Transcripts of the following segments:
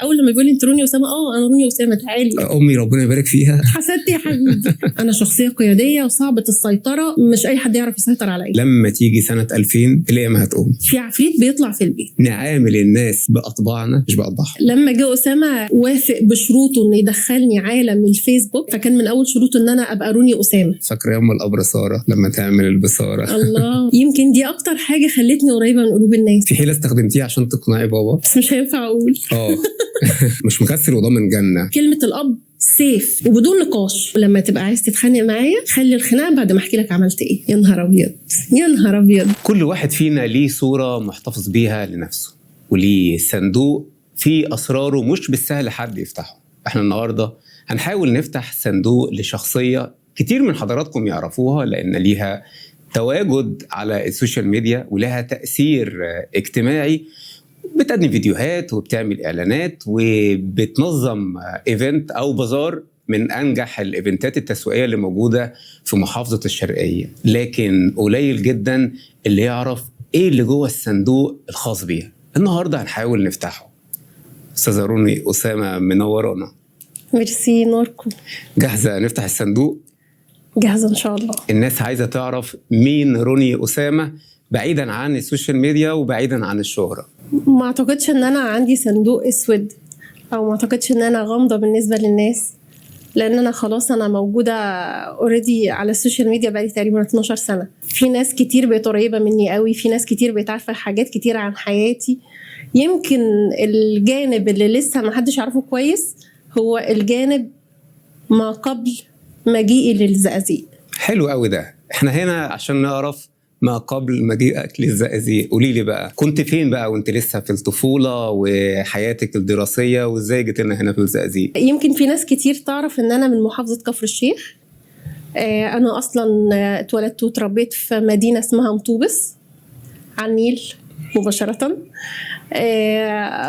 اول لما بيقول لي انت روني اسامه، انا روني اسامه تعالي. امي ربنا يبارك فيها. حسدت يا حبيبي. انا شخصيه قياديه وصعبه السيطره، مش اي حد يعرف يسيطر عليا. لما تيجي سنه 2000 القيامه هتقوم. في عفريت بيطلع في البيت. نعامل الناس باطباعنا مش باطباعهم. لما جه اسامه وافق بشروطه انه يدخلني عالم الفيسبوك، فكان من اول شروطه ان انا ابقى روني اسامه. فاكره يوم الابرصاره لما تعمل البصاره؟ الله. يمكن دي اكتر حاجه خلتني قريبه من قلوب الناس. في حيله استخدمتيها عشان تقنعي بابا؟ بس مش هينفع اقول. مش مكسر وضامن جنه. كلمه الاب سيف وبدون نقاش. ولما تبقى عايز تتخانق معايا خلي الخناقه بعد ما احكي لك عملت ايه. يا نهار ابيض يا نهار ابيض. كل واحد فينا ليه صوره محتفظ بيها لنفسه، وليه صندوق فيه اسراره مش بالسهل حد يفتحه. احنا النهارده هنحاول نفتح صندوق لشخصيه كتير من حضراتكم يعرفوها، لان ليها تواجد على السوشيال ميديا ولها تأثير اجتماعي. بتقدم فيديوهات وبتعمل إعلانات وبتنظم إيفنت أو بازار من أنجح الإيفنتات التسويقية اللي موجودة في محافظة الشرقية. لكن قليل جدا اللي يعرف إيه اللي جوه الصندوق الخاص بيها. النهاردة هنحاول نفتحه. أستاذة روني أسامة منورانا. ميرسي نوركم. جاهزة نفتح الصندوق؟ جاهزة إن شاء الله. الناس عايزة تعرف مين روني أسامة بعيدا عن السوشيال ميديا وبعيدا عن الشهرة. ما أعتقدش إن أنا عندي صندوق أسود، أو ما أعتقدش إن أنا غامضة بالنسبة للناس، لأن أنا خلاص أنا موجودة أوريدي على السوشيال ميديا بقالي تقريبا 12 سنة. في ناس كتير بقت قريبة مني قوي، في ناس كتير بقت عارفة حاجات كتير عن حياتي. يمكن الجانب اللي لسه ما حدش عارفه كويس هو الجانب ما قبل مجيئي للزقازيق. حلو قوي ده. احنا هنا عشان نعرف ما قبل مجيئك للزقازيق. قولي لي بقى كنت فين بقى وانت لسه في الطفولة وحياتك الدراسية، وازاي جيت لنا هنا في الزقازيق؟ يمكن في ناس كتير تعرف ان انا من محافظة كفر الشيخ. انا اصلا اتولدت وتربيت في مدينة اسمها مطوبس على النيل مباشرة.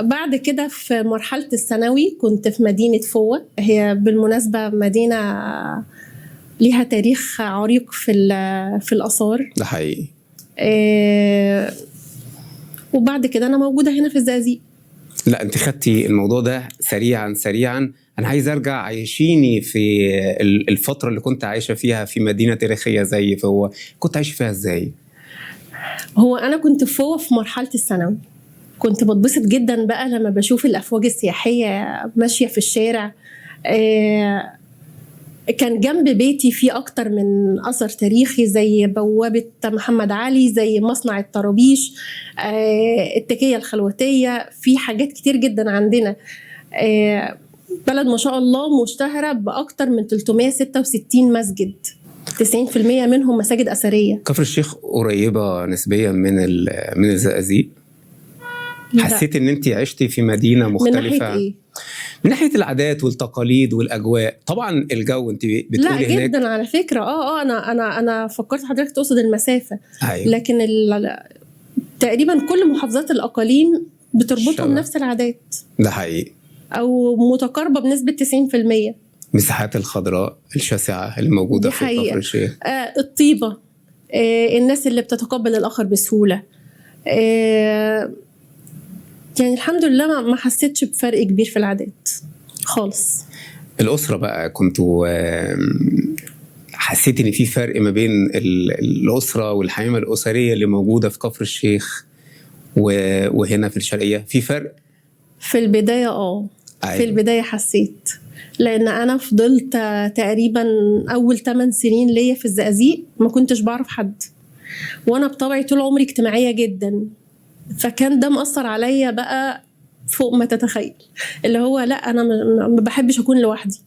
بعد كده في مرحلة الثانوي كنت في مدينة فوة. هي بالمناسبة مدينة ليها تاريخ عريق في الآثار. ده حقيقي. وبعد كده أنا موجودة هنا في الزقازيق. لا انت خدتي الموضوع ده سريعا. انا عايز ارجع عايشيني في الفترة اللي كنت عايشة فيها في مدينة تاريخية زي فوة. كنت عايشة فيها ازاي؟ هو أنا كنت في فوة في مرحلة الثانوي. كنت بتبسط جدا بقى لما بشوف الأفواج السياحية ماشية في الشارع. كان جنب بيتي في أكتر من أثر تاريخي زي بوابة محمد علي، زي مصنع الطرابيش، التكية الخلوتية. في حاجات كتير جدا عندنا. بلد ما شاء الله مشتهرة بأكتر من 366 مسجد، 90% منهم مساجد أثرية. كفر الشيخ قريبة نسبيا من الزقازيق. حسيت ان انت عشتي في مدينة مختلفة؟ من ناحية ايه؟ من ناحية العادات والتقاليد والأجواء. طبعا الجو انت بتقولي لا هناك. جدا على فكرة. انا فكرت حضرتك تقصد المسافة. أيوة. لكن تقريبا كل محافظات الأقاليم بتربطهم نفس العادات. ده حقيقي. او متقاربة بنسبة 90%. مساحات الخضراء الشاسعة اللي موجودة في كفر الشيخ. الطيبة. الناس اللي بتتقبل الآخر بسهولة. يعني الحمد لله ما حسيتش بفرق كبير في العادات خالص. الأسرة بقى كنتوا حسيت ان في فرق ما بين الأسرة والحياة الأسرية اللي موجودة في كفر الشيخ وهنا في الشرقية؟ في فرق في البداية. أيوة. في البداية حسيت، لأن أنا فضلت تقريبا أول 8 سنين ليا في الزقازيق ما كنتش بعرف حد، وأنا بطبعي طول عمري اجتماعية جدا. فكان ده مأثر عليا بقى فوق ما تتخيل. اللي هو لا أنا ما بحبش أكون لوحدي،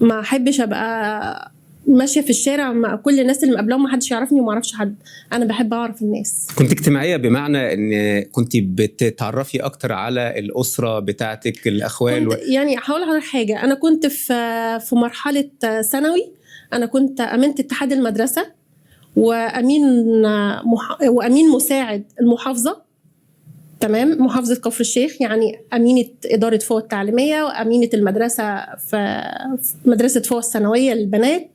ما أحبش أبقى ماشية في الشارع مع كل الناس اللي مقابلهم ما حدش يعرفني وما أعرفش حد. أنا بحب أعرف الناس. كنت اجتماعية بمعنى أن كنت بتتعرفي أكتر على الأسرة بتاعتك الأخوال يعني هقول على حاجة. أنا كنت في مرحلة ثانوي. أنا كنت أمينة اتحاد المدرسة وأمين مساعد المحافظة. تمام. محافظة كفر الشيخ، يعني أمينة إدارة فوة التعليمية وأمينة المدرسة في مدرسة فوة الثانوية للبنات.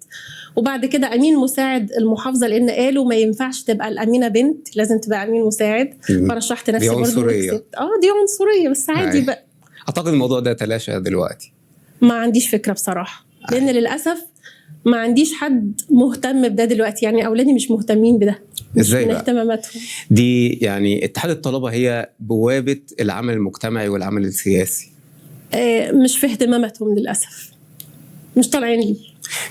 وبعد كده أمين مساعد المحافظة، لأن قالوا ما ينفعش تبقى الأمينة بنت، لازم تبقى أمين مساعد. فرشحت نفسي برضه. دي عنصرية. دي عنصرية بس عادي بقى. اعتقد الموضوع ده تلاشى دلوقتي. ما عنديش فكرة بصراحة، لأن للأسف ما عنديش حد مهتم بده دلوقتي، يعني أولادي مش مهتمين بده، مش ازاي من بقى؟ اهتماماتهم. دي يعني اتحاد الطلبة هي بوابة العمل المجتمعي والعمل السياسي. مش في اهتماماتهم للأسف، مش طالعين لي.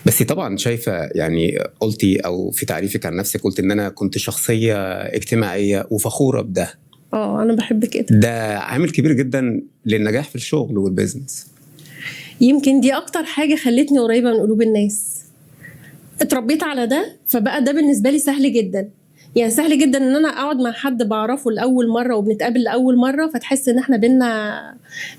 بس طبعا شايفة يعني قلتي أو في تعريفك عن نفسك قلت إن أنا كنت شخصية اجتماعية وفخورة بده. أنا بحب كده. ده عامل كبير جدا للنجاح في الشغل والبيزنس. يمكن دي أكتر حاجة خلتني قريبة من قلوب الناس. اتربيت على ده، فبقى ده بالنسبة لي سهل جدا. يعني سهل جدا ان انا اقعد مع حد بعرفه لاول مره وبنتقابل لاول مره، فتحس ان احنا بينا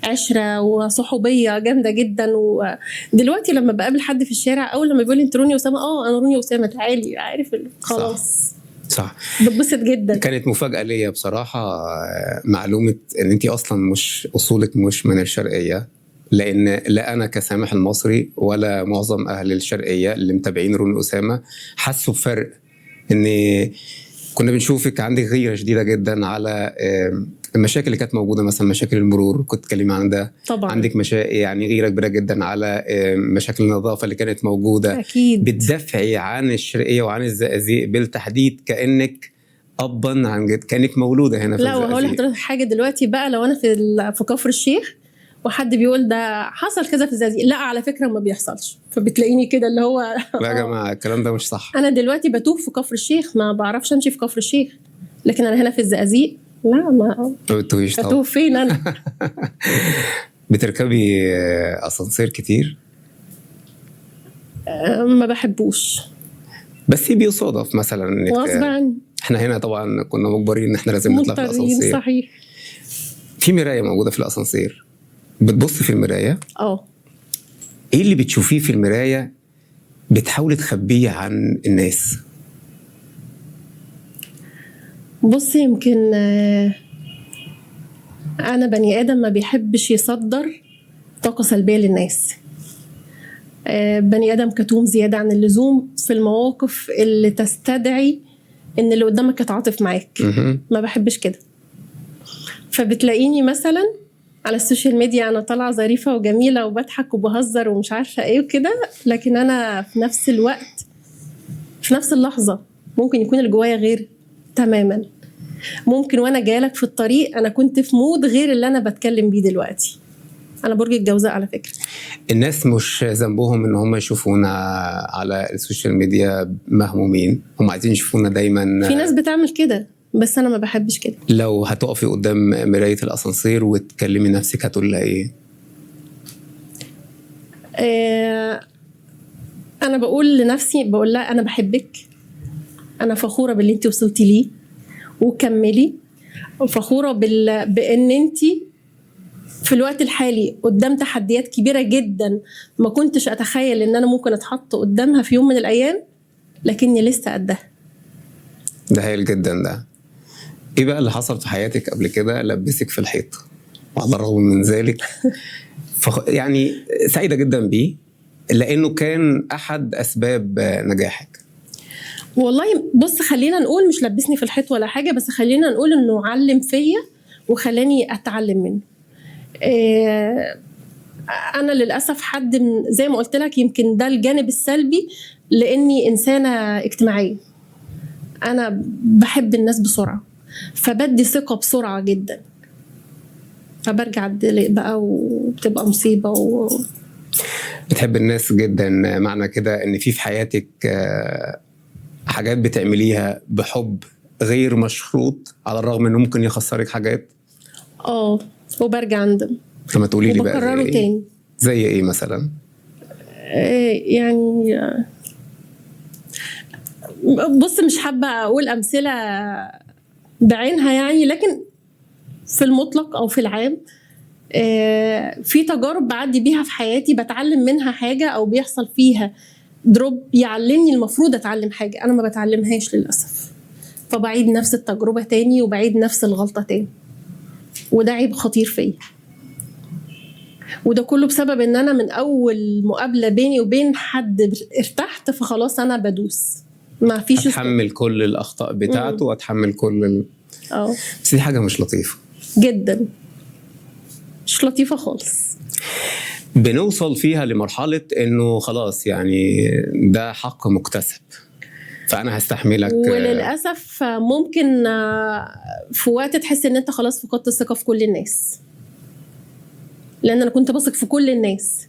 عشره وصحوبيه جامده جدا. ودلوقتي لما بقابل حد في الشارع، اول لما بيقول لي انت روني اسامه، انا روني اسامه، تعالي، عارف خلاص. صح. بتبسط جدا. كانت مفاجاه ليا بصراحه معلومه ان انت اصلا مش اصولك مش من الشرقيه، لان لا انا كسامح المصري ولا معظم اهل الشرقيه اللي متابعين روني اسامه حسوا بفرق. ان كنا بنشوفك عندك غيره شديده جدا على المشاكل اللي كانت موجوده، مثلا مشاكل المرور كنت تكلمي عن ده طبعا. عندك يعني غيره كبيره جدا على مشاكل النظافه اللي كانت موجوده. اكيد. بتدافعي عن الشرقيه وعن الزقازيق بالتحديد كانك ابا عن جد، كانك مولوده هنا في لا، وهقول الزقازيق. لحضرتك حاجه دلوقتي بقى، لو انا في كفر الشيخ وحد بيقول ده حصل كذا في الزقازيق، لا على فكره ما بيحصلش، فبتلاقيني كده اللي هو لا يا جماعه الكلام ده مش صح. انا دلوقتي بتوه في كفر الشيخ، ما بعرفش امشي في كفر الشيخ، لكن انا هنا في الزقازيق لا، ما بتوهيش بتوه طبعا. فين انا. بتركبي اسانسير كتير؟ ما بحبوش، بس بيصادف مثلا انك غصب عني، احنا هنا طبعا كنا مجبرين ان احنا لازم نطلع في مضطرين. الاسانسير. صحيح. في مرايه موجوده في الاسانسير، بتبص في المرايه، ايه اللي بتشوفيه في المرايه بتحاولي تخبيه عن الناس؟ بص، يمكن انا بني ادم ما بيحبش يصدر طاقه سلبيه للناس. بني ادم كتوم زياده عن اللزوم في المواقف اللي تستدعي ان اللي قدامك يتعاطف معاك. ما بحبش كده. فبتلاقيني مثلا على السوشيال ميديا انا طالعه ظريفه وجميله وبضحك وبهزر ومش عارفه ايه وكده، لكن انا في نفس الوقت في نفس اللحظه ممكن يكون اللي جوايا غير تماما. ممكن وانا جايلك في الطريق انا كنت في مود غير اللي انا بتكلم بيه دلوقتي. انا برج الجوزاء على فكره. الناس مش ذنبهم ان هم يشوفونا على السوشيال ميديا مهمومين، هم عايزين يشوفونا دايما. في ناس بتعمل كده بس انا ما بحبش كده. لو هتقفي قدام مرايه الاسانسير وتكلمي نفسك هتقول لها ايه؟ انا بقول لنفسي، بقول لها انا بحبك، انا فخوره باللي انت وصلتي ليه وكملي، وفخوره بان انت في الوقت الحالي قدام تحديات كبيره جدا ما كنتش اتخيل ان انا ممكن اتحط قدامها في يوم من الايام، لكني لسه قدها. ده هايل جدا. ده ايه بقى اللي حصل في حياتك قبل كده لبسك في الحيط وعلى الرغم من ذلك يعني سعيده جدا بيه لانه كان احد اسباب نجاحك؟ والله بص، خلينا نقول مش لبسني في الحيط ولا حاجه، بس خلينا نقول انه علم فيا وخلاني اتعلم منه. انا للاسف حد زي ما قلت لك، يمكن ده الجانب السلبي لاني انسانه اجتماعيه. انا بحب الناس بسرعه، فبدي ثقه بسرعه جدا، فبرجع اتدلق بقى وبتبقى مصيبه بتحب الناس جدا، معنى كده ان في حياتك حاجات بتعمليها بحب غير مشروط على الرغم انه ممكن يخسرك حاجات. وبرجع اندم. لما تقولي لي بقى وبكرره تاني. زي ايه مثلا؟ يعني بص، مش حابه اقول امثله بعينها يعني، لكن في المطلق او في العام في تجارب بعدي بيها في حياتي بتعلم منها حاجه، او بيحصل فيها دروب يعلمني المفروض اتعلم حاجه انا ما بتعلمهاش للاسف، فبعيد نفس التجربه تاني وبعيد نفس الغلطه تاني، وده عيب خطير فيا. وده كله بسبب ان انا من اول مقابله بيني وبين حد ارتحت، فخلاص انا بدوس، ما فيش اتحمل كل الاخطاء بتاعته واتحمل كل بس دي حاجه مش لطيفه جدا، مش مش لطيفة خالص. بنوصل فيها لمرحلة انه خلاص يعني ده حق مكتسب، فانا هستحملك. وللأسف ممكن في وقت تحس ان انت خلاص فقدت الثقة في كل الناس، لان انا كنت بثق في كل الناس.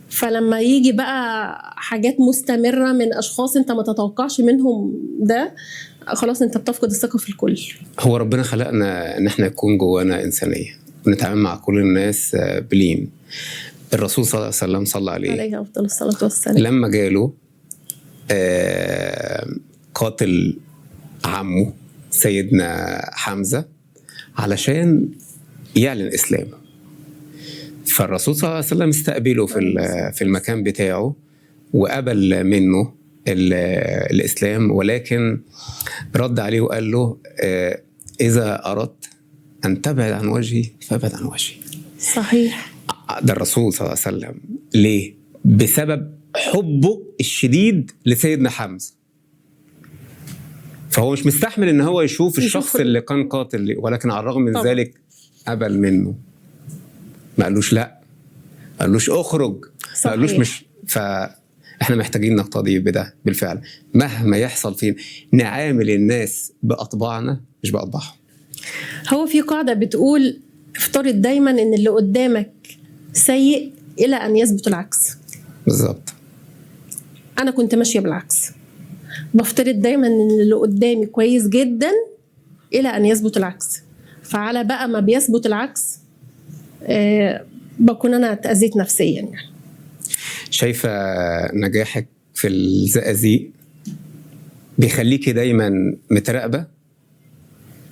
فلما يجي بقى حاجات مستمرة من اشخاص انت ما تتوقعش منهم ده، خلاص انت بتفقد الثقة في الكل. هو ربنا خلقنا ان احنا يكون جوانا انسانية ونتعامل مع كل الناس بلين. الرسول صلى الله عليه وسلم صلى عليه افضل الصلاة والسلام، لما جاله قاتل عمه سيدنا حمزة علشان يعلن إسلامه، فالرسول صلى الله عليه وسلم استقبله في المكان بتاعه وقبل منه الإسلام، ولكن رد عليه وقال له إذا أردت أن تبعد عن وجهي فابعد عن وجهي. صحيح. ده الرسول صلى الله عليه وسلم. ليه؟ بسبب حبه الشديد لسيدنا حمزة. فهو مش مستحمل ان هو يشوف الشخص اللي كان قاتل، ولكن على الرغم من ذلك قبل منه. ما قالوش لا، ما قالوش اخرج، ما قالوش مش. فاحنا محتاجين نقتدي بده بالفعل. مهما يحصل فينا نعامل الناس بأطباعنا مش بأطباعهم. هو في قاعدة بتقول افترض دايما ان اللي قدامك سيء الى ان يثبت العكس. بالظبط. انا كنت ماشية بالعكس، بفترض دايما ان اللي قدامي كويس جدا الى ان يثبت العكس. فعلى بقى ما بيثبت العكس بكون انا اتأذيت نفسيا. يعني شايفة نجاحك في الزقازيق بيخليكي دايما متراقبة،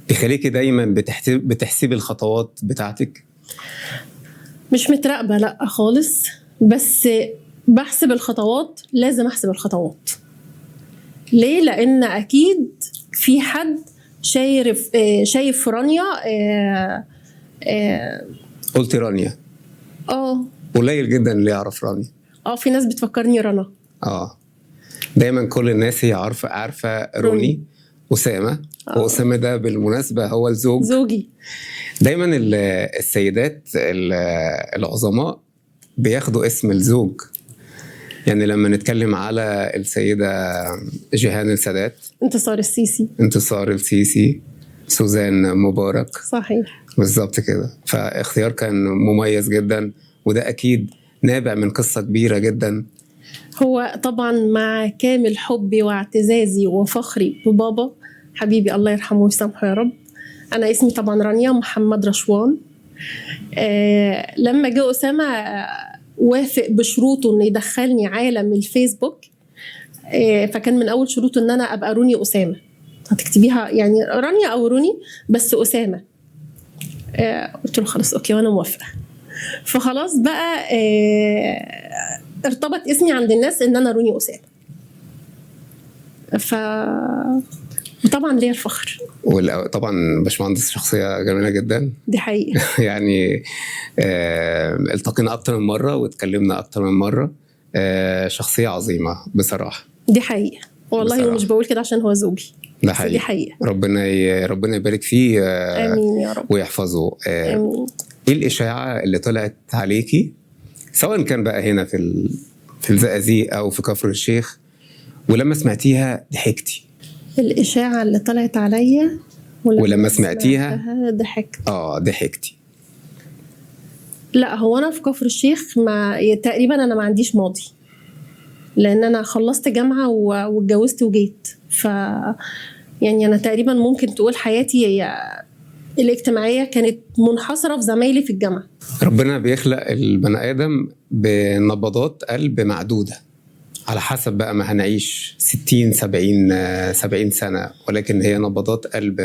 بيخليكي دايما بتحسبي الخطوات بتاعتك؟ مش متراقبة لا خالص، بس بحسب الخطوات. لازم احسب الخطوات. ليه؟ لان اكيد في حد شايف رانيا. قلت رانيا؟ قليل جدا اللي يعرف رانيا. في ناس بتفكرني رنا. دايما كل الناس هي عارفه روني أسامة. وأسامة ده بالمناسبة هو زوجي. دايما السيدات العظماء بياخدوا اسم الزوج. يعني لما نتكلم على السيدة جيهان السادات، انتصار السيسي، سوزان مبارك. صحيح. بالظبط كده. فاختيار كان مميز جدا، وده أكيد نابع من قصة كبيرة جدا. هو طبعا مع كامل حبي واعتزازي وفخري ببابا حبيبي الله يرحمه ويسامحه يا رب. أنا اسمي طبعا رانيا محمد رشوان. لما جه أسامة وافق بشروطه إنه يدخلني عالم الفيسبوك، فكان من أول شروطه إن أنا أبقى روني أسامة. هتكتبيها يعني رانيا أو روني بس أسامة. قلت له خلاص أوكي وأنا موافقة. فخلاص بقى ارتبط اسمي عند الناس ان انا روني أسامة. وطبعا ليا الفخر. طبعا باشمهندس شخصيه جميله جدا. دي حقيقه. يعني التقينا اكتر من مره واتكلمنا اكتر من مره. شخصيه عظيمه بصراحه. دي حقيقه والله. ومش بقول كده عشان هو زوجي. ده حقيقي. دي حقيقه. ربنا يبارك فيه. امين يا رب. ويحفظه. امين. ايه الاشاعه اللي طلعت عليكي سواء كان بقى هنا في الزقازيق او في كفر الشيخ ولما سمعتيها ضحكتي؟ الاشاعه اللي طلعت عليا ولما سمعتيها ضحكتي. لا هو انا في كفر الشيخ تقريبا انا ما عنديش ماضي، لان انا خلصت جامعه واتجوزت وجيت. يعني انا تقريبا ممكن تقول حياتي الاجتماعيه كانت منحصره في زمايلي في الجامعه. ربنا بيخلق البني ادم بنبضات قلب معدوده، على حسب بقى ما هنعيش 60 70 سنه، ولكن هي نبضات قلب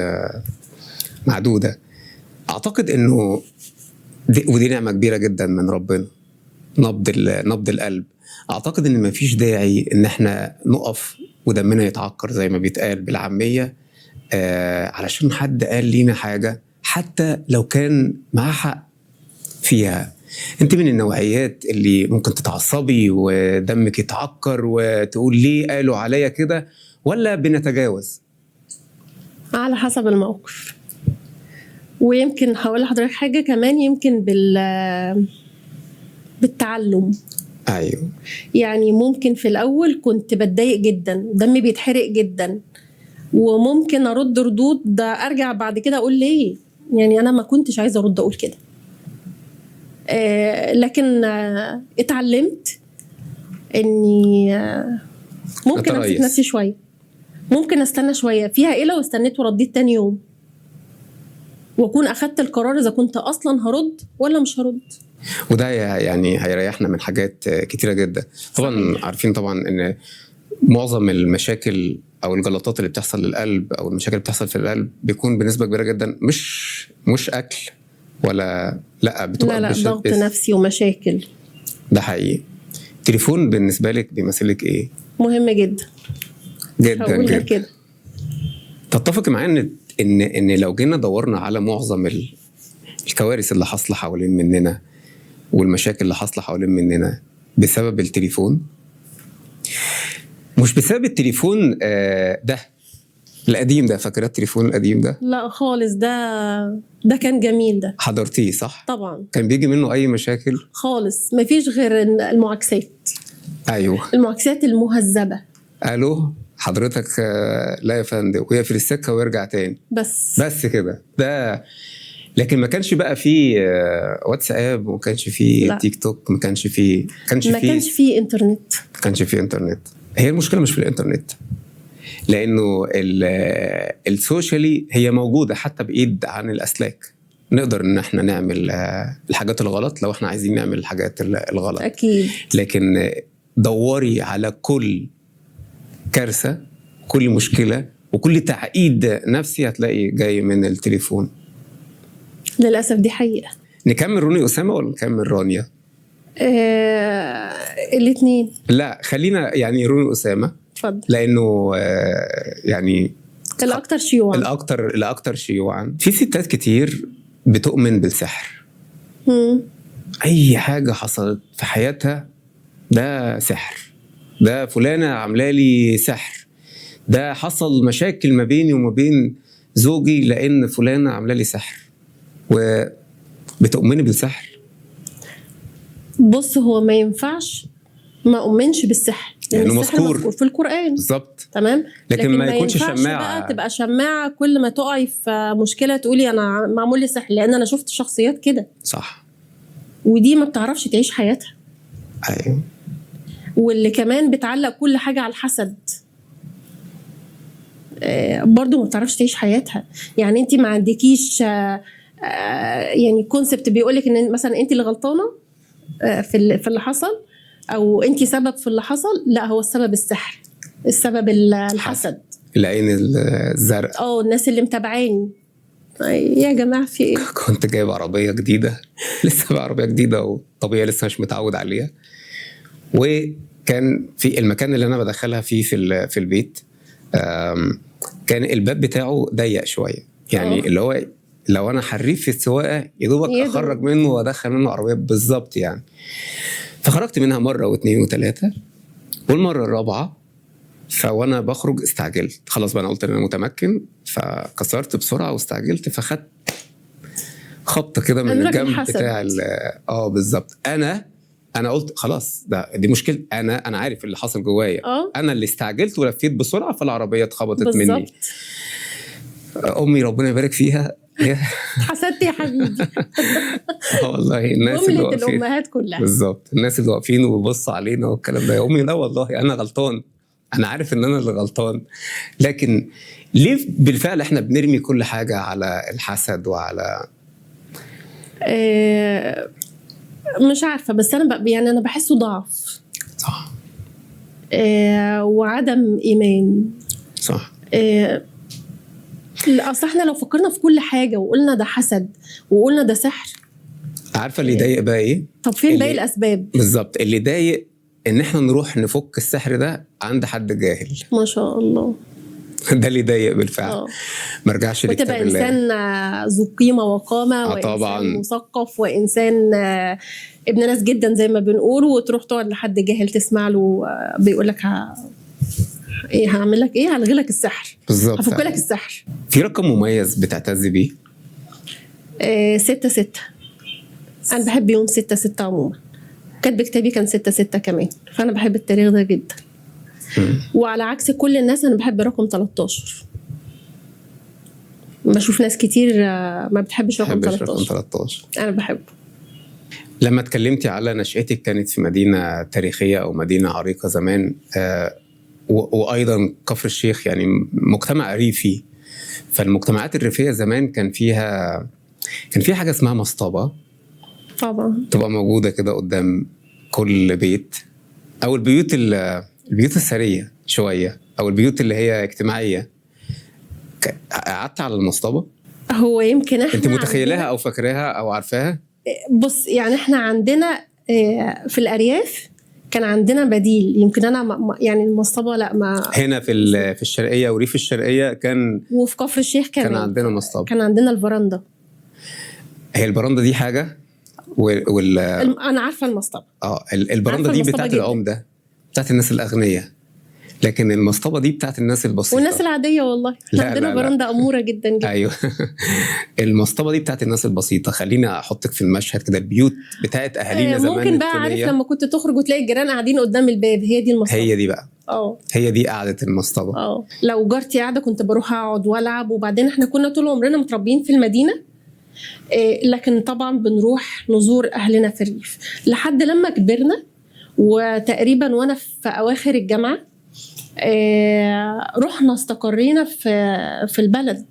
معدوده. اعتقد انه ودي نعمه كبيره جدا من ربنا، نبض القلب. اعتقد ان مفيش داعي ان احنا نقف ودمنا يتعكر زي ما بيتقال بالعاميه علشان حد قال لينا حاجه حتى لو كان معاه حق فيها. انت من النوعيات اللي ممكن تتعصبي ودمك يتعكر وتقول ليه قالوا عليا كده، ولا بنتجاوز؟ على حسب الموقف. ويمكن هقول لحضرتك حاجه كمان، يمكن بالتعلم. ايوه يعني ممكن في الاول كنت بتضايق جدا، دمي بيتحرق جدا، وممكن ارد ردود ده ارجع بعد كده اقول ليه، يعني انا ما كنتش عايزه ارد اقول كده. لكن اتعلمت اني ممكن امسك نتريث. نفسي شويه، ممكن استنى شويه فيها ايه لو استنيت ورديت تاني يوم، واكون اخدت القرار اذا كنت اصلا هرد ولا مش هرد. وده يعني هيريحنا من حاجات كتيره جدا. طبعا صحيح. عارفين طبعا ان معظم المشاكل او الجلطات اللي بتحصل للقلب او المشاكل اللي بتحصل في القلب بيكون بنسبه كبيره جدا مش اكل ولا لا، بتبقى لا ضغط نفسي ومشاكل. ده حقيقي. التليفون بالنسبه لك بيمثل لك ايه؟ مهم جدا جدا هقولها جدا. كده. تتفق معايا ان لو جينا دورنا على معظم الكوارث اللي حاصله حوالين مننا والمشاكل اللي حاصله حوالين مننا بسبب التليفون، مش بسبب التليفون ده القديم ده، فاكره التليفون القديم ده؟ لا خالص، ده كان جميل، ده حضرتيه صح؟ طبعا. كان بيجي منه اي مشاكل خالص مفيش غير المعاكسات. ايوه المعاكسات المهذبه. الو حضرتك لا يا فندم، ويقفل السكه ويرجع تاني بس كده ده. لكن ما كانش بقى فيه واتساب، وما كانش فيه تيك توك، ما كانش فيه انترنت. ما كانش فيه انترنت. هي المشكله مش في الانترنت، لانه السوشيالي هي موجوده حتى بايد عن الاسلاك. نقدر ان احنا نعمل الحاجات الغلط لو احنا عايزين نعمل الحاجات الغلط اكيد. لكن دوري على كل كارثه، كل مشكله، وكل تعقيد نفسي هتلاقي جاي من التليفون. للاسف دي حقيقه. نكمل روني اسامه ولا نكمل رانيا؟ الاثنين. لا خلينا يعني روني اسامه. اتفضل. لانه يعني الاكثر شيوعا. الاكثر شيوعا. في ستات كتير بتؤمن بالسحر. اي حاجه حصلت في حياتها ده سحر، ده فلانه عامله لي سحر، ده حصل مشاكل ما بيني وما بين زوجي لان فلانه عامله لي سحر. وبتؤمني بالسحر؟ بص، هو ما ينفعش ما اؤمنش بالسحر، يعني السحر مذكور في القرآن. بالظبط. تمام. لكن ما يكونش شماعه بقى تبقى شماعه كل ما تقعي في مشكله تقولي انا معمول لي سحر، لان انا شفت شخصيات كده. صح. ودي ما بتعرفش تعيش حياتها. ايوه. واللي كمان بتعلق كل حاجه على الحسد، برضو ما بتعرفش تعيش حياتها. يعني انت ما عندكيش يعني كونسبت بيقولك ان مثلا انت اللي غلطانه في اللي حصل، او انت سبب في اللي حصل. لا، هو السبب السحر، السبب الحسد، العين الزرق. الناس اللي متابعاني. يا جماعه في ايه؟ كنت جايب عربيه جديده لسه بعربيه جديده، وطبيعي لسه مش متعود عليها. وكان في المكان اللي انا بدخلها فيه في البيت كان الباب بتاعه ضيق شويه، يعني اللي هو لو انا حريف في السواقه يا دوبك اخرج منه وادخل منه عربيه بالظبط يعني. فخرجت منها مره واثنين وثلاثه، والمره الرابعه فوانا بخرج استعجلت خلاص بقى، انا قلت ان انا متمكن، فكسرت بسرعه واستعجلت، فخدت خبطه كده من الجنب بتاع بالظبط. انا قلت خلاص دي مشكله، انا عارف اللي حصل جوايا. انا اللي استعجلت ولفيت بسرعه فالعربيه اتخبطت مني. امي ربنا يبارك فيها حسدت يا حبيبي. والله الناس اللي واقفين، الامهات كلها بالظبط، الناس اللي واقفين وبيبصوا علينا والكلام ده. يا امي لا والله انا غلطان، انا عارف ان انا اللي غلطان. لكن ليه بالفعل احنا بنرمي كل حاجه على الحسد وعلى مش عارفه، بس انا يعني انا بحسه ضعف. صح. وعدم ايمان. صح. اصل احنا لو فكرنا في كل حاجه وقلنا ده حسد وقلنا ده سحر، عارفه اللي يضايق بقى ايه؟ طب فين باقي الاسباب؟ بالظبط، اللي يضايق ان احنا نروح نفك السحر ده عند حد جاهل. ما شاء الله. ده اللي يضايق بالفعل. ما رجعش لكتاب الله، وتبقى انسان ذو قيمه وقامه، وانسان طبعا مثقف، وانسان ابن ناس جدا زي ما بنقول، وتروح تقعد لحد جاهل تسمع له بيقول لك ايه هعمل لك ايه، هلغي لك السحر، بالظبط، هفك لك السحر. في رقم مميز بتعتز بيه؟ 6/6. انا بحب يوم 6/6 عموما. كاتب كتابي كان 6/6 كمان، فانا بحب التاريخ ده جدا. وعلى عكس كل الناس انا بحب رقم 13. بشوف ناس كتير ما بتحبش رقم 13. انا بحبه. لما اتكلمتي على نشأتك كانت في مدينة تاريخية أو مدينة عريقة زمان، وأيضا كفر الشيخ يعني مجتمع ريفي. فالمجتمعات الريفية زمان كان فيها حاجة اسمها مصطبة، طبعا تبقى موجودة كده قدام كل بيت، أو البيوت الثرية شوية، أو البيوت اللي هي اجتماعية. قعدت على المصطبة؟ هو يمكن احنا انت متخيلها او فاكراها او عارفاها؟ بص يعني احنا عندنا في الارياف كان عندنا بديل. يمكن انا يعني المصطبه لا ما هنا في الشرقيه وريف الشرقيه كان، وفي كفر الشيخ كان عندنا مصطبه. كان عندنا الفرندا. هي البرندة دي حاجه انا عارفه المصطبه. البرندة دي بتاعت العمده، بتاعت الناس الاغنياء، لكن المصطبه دي بتاعت الناس البسيطه والناس العاديه. والله احنا عندنا برندة اموره جدا جدا. ايوه. المصطبه دي بتاعت الناس البسيطه. خليني احطك في المشهد كده، البيوت بتاعت اهالينا زمان. ممكن بقى عارف لما كنت تخرج وتلاقي الجيران قاعدين قدام الباب، هي دي المصطبه. هي دي بقى هي دي قعده المصطبه. لو جارتي قاعده كنت بروح اقعد والعب. وبعدين احنا كنا طول عمرنا متربيين في المدينه، لكن طبعا بنروح نزور اهلنا في الريف لحد لما كبرنا. وتقريبا وانا في اواخر الجامعه رحنا استقرينا في البلد.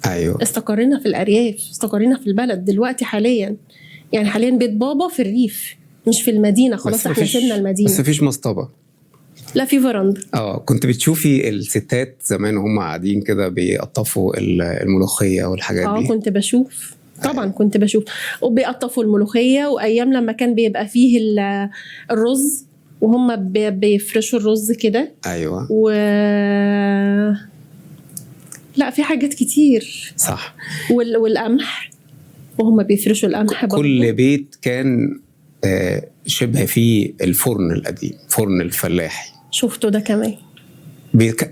ايوه، استقرينا في الارياف، استقرينا في البلد. دلوقتي حاليا بيت بابا في الريف مش في المدينه. خلاص احنا سيبنا المدينه. بس مفيش مصطبه، لا في فرندا. كنت بتشوفي الستات زمان وهم قاعدين كده بيقطفوا الملوخيه والحاجات دي؟ كنت بشوف طبعا. كنت بشوف وبيقطفوا الملوخيه. وايام لما كان بيبقى فيه الرز وهم بيفرشوا الرز كده. ايوه. لا في حاجات كتير صح. والقمح وهم بيفرشوا القمح. كل بيت كان شبه فيه الفرن القديم، فرن الفلاحي. شفته ده كمان.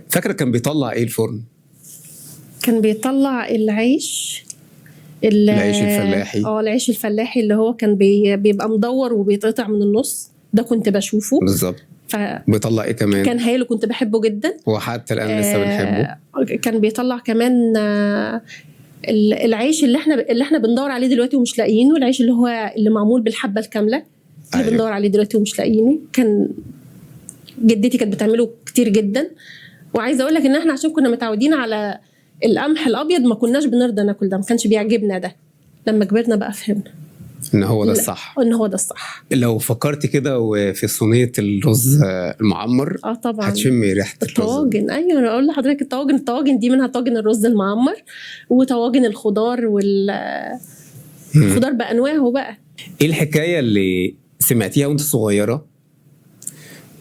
فاكره كان بيطلع ايه الفرن؟ كان بيطلع العيش الفلاحي. العيش الفلاحي اللي هو كان بيبقى مدور وبيتقطع من النص. ده كنت بشوفه بالظبط. بيطلع ايه كمان؟ كان هايل وكنت بحبه جدا، وحتى الان لسه بنحبه. كان بيطلع كمان العيش اللي احنا بندور عليه دلوقتي ومش لاقيينه. العيش اللي معمول بالحبه الكامله اللي بندور عليه دلوقتي ومش لاقيينه. كان جدتي كانت بتعمله كتير جدا. وعايزه اقول لك ان احنا عشان كنا متعودين على القمح الابيض ما كناش بنرضى ناكل ده، ما كانش بيعجبنا ده. لما كبرنا بقى فهمنا ان هو ده الصح. ان هو ده الصح. لو فكرت كده وفي صينيه الرز المعمر طبعا هتشمي ريحه الطواجن. ايوه انا اقول لحضرتك الطواجن دي منها طاجن الرز المعمر وطواجن الخضار الخضار بانواعه بقى. ايه الحكايه اللي سمعتيها وانت صغيره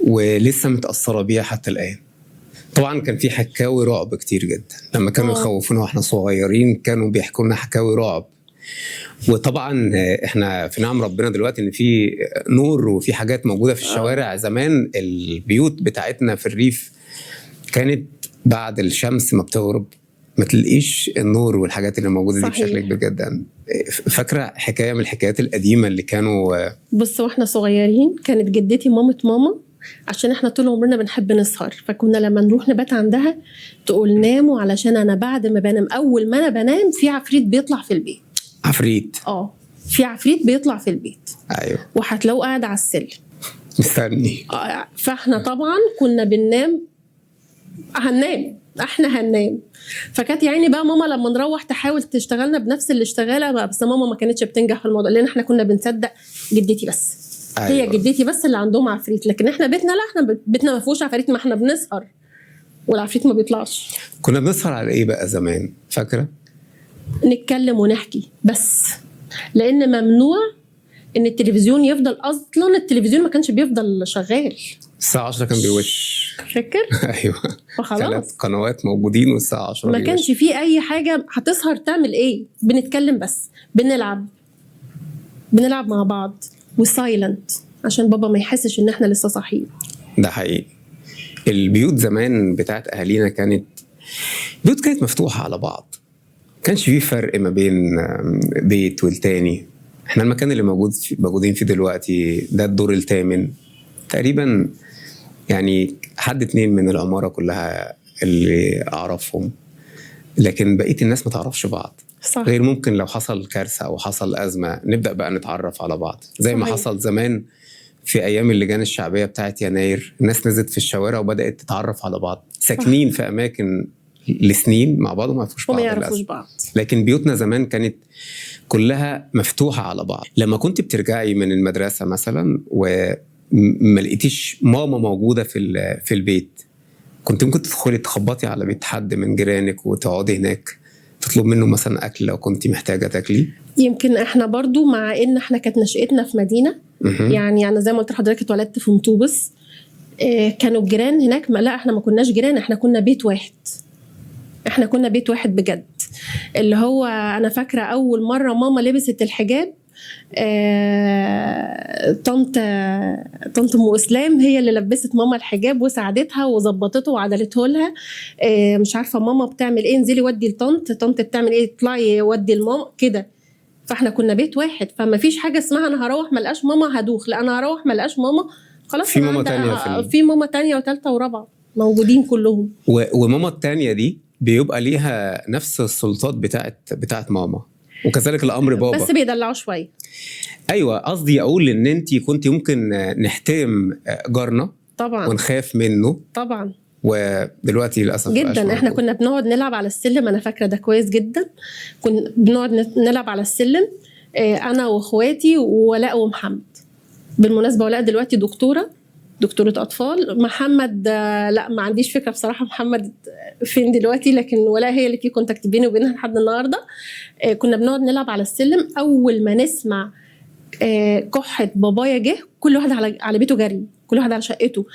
ولسه متاثره بيها حتى الان؟ طبعا كان في حكاوي رعب كتير جدا لما كانوا يخوفونا واحنا صغيرين، كانوا بيحكوا لنا حكاوي رعب. وطبعا احنا في نعم ربنا دلوقتي ان في نور وفي حاجات موجوده في الشوارع. زمان البيوت بتاعتنا في الريف كانت بعد الشمس ما بتغرب ما تلاقيش النور والحاجات اللي موجوده دي بشكل كبير جدا. فاكره حكايه من الحكايات القديمه اللي كانوا؟ بص واحنا صغيرين كانت جدتي ماما عشان احنا طول عمرنا بنحب نسهر، فكنا لما نروح نبات عندها تقول ناموا علشان انا بعد ما بنام اول ما انا بنام في عفريت بيطلع في البيت. عفريت؟ في عفريت بيطلع في البيت. ايوه. وهتلاقوه قاعد على السلم مستني. فاحنا طبعا كنا بننام، احنا هننام. فكانت يعني بقى ماما لما نروح تحاول تشتغلنا بنفس اللي اشتغلها، بس ماما ما كانتش بتنجح في الموضوع لان احنا كنا بنصدق جدتي بس. أيوة. هي جدتي بس اللي عندهم عفريت، لكن احنا بيتنا لا، احنا بيتنا ما فيهوش عفريت، ما احنا بنسهر والعفريت ما بيطلعش. كنا بنسهر على ايه بقى زمان فاكره؟ نتكلم ونحكي بس، لان ممنوع ان التلفزيون يفضل. اصلا التلفزيون ما كانش بيفضل شغال. الساعه 10 كان بيوش. فاكر؟ ايوه. فخلاص 3 قنوات موجودين والساعه 10 ما كانش فيه اي حاجه. هتسهر تعمل ايه؟ بنتكلم بس، بنلعب مع بعض وسايلنت عشان بابا ما يحسش ان احنا لسه صاحيين. ده حقيقي. البيوت زمان بتاعت اهالينا كانت مفتوحه على بعض. كانش فيه فرق ما بين بيت والتاني. احنا المكان اللي موجودين فيه دلوقتي ده الدور الثامن تقريبا، يعني حد 2 من العمارة كلها اللي أعرفهم، لكن بقية الناس ما تعرفش بعض. صح. غير ممكن لو حصل كارثة أو حصل أزمة نبدأ بقى نتعرف على بعض، زي ما صحيح. حصل زمان في أيام اللجان الشعبية بتاعت يناير. الناس نزلت في الشوارع وبدأت تتعرف على بعض، ساكنين في أماكن لسنين مع بعض وما يعرفوش بعض وما يعرفوش للأسف. بعض. لكن بيوتنا زمان كانت كلها مفتوحة على بعض. لما كنت بترجعي من المدرسة مثلا وما لقيتيش ماما موجودة في البيت، كنت ممكن تدخلي تخبطي على بيت حد من جيرانك وتقعدي هناك تطلب منه مثلا أكل لو كنت محتاجة تاكلي. يمكن احنا برضو مع ان احنا كانت نشأتنا في مدينة، يعني انا زي ما قلت لحضرتك اتولدت في مطوبس. كانوا الجيران هناك، لا احنا ما كناش جيران، احنا كنا بيت واحد. احنا كنا بيت واحد بجد. اللي هو انا فاكرة اول مرة ماما لبست الحجاب، طنط ام اسلام هي اللي لبست ماما الحجاب وساعدتها وظبطته وعدلته لها. مش عارفه ماما بتعمل ايه، انزلي ودي طنط بتعمل ايه، اطلعي ودي الماما كده. فاحنا كنا بيت واحد، فما فيش حاجه اسمها انا هروح ما لقاش ماما هدوخ، لا انا هروح ما لقاش ماما خلاص في ماما تانية في ماما تانية وثالثه ورابعه موجودين كلهم. وماما التانية دي بيبقى ليها نفس السلطات بتاعت ماما، وكذلك الامر بابا، بس بيدلعوا شويه. ايوه، قصدي اقول ان انت كنت ممكن نحترم جارنا طبعا ونخاف منه طبعا، ودلوقتي للاسف جدا. احنا كنا بنقعد نلعب على السلم، انا فاكره ده كويس جدا. كنا بنقعد نلعب على السلم، انا واخواتي وولاء ومحمد. بالمناسبه ولاء دلوقتي دكتوره اطفال. محمد لا ما عنديش فكره بصراحه محمد فين دلوقتي، لكن ولاء هي اللي في كونتاكت بيني وبينها لحد النهارده. كنا بنقعد نلعب على السلم، اول ما نسمع كحة بابايا جه كل واحد على بيته جري، كل واحد على شقته.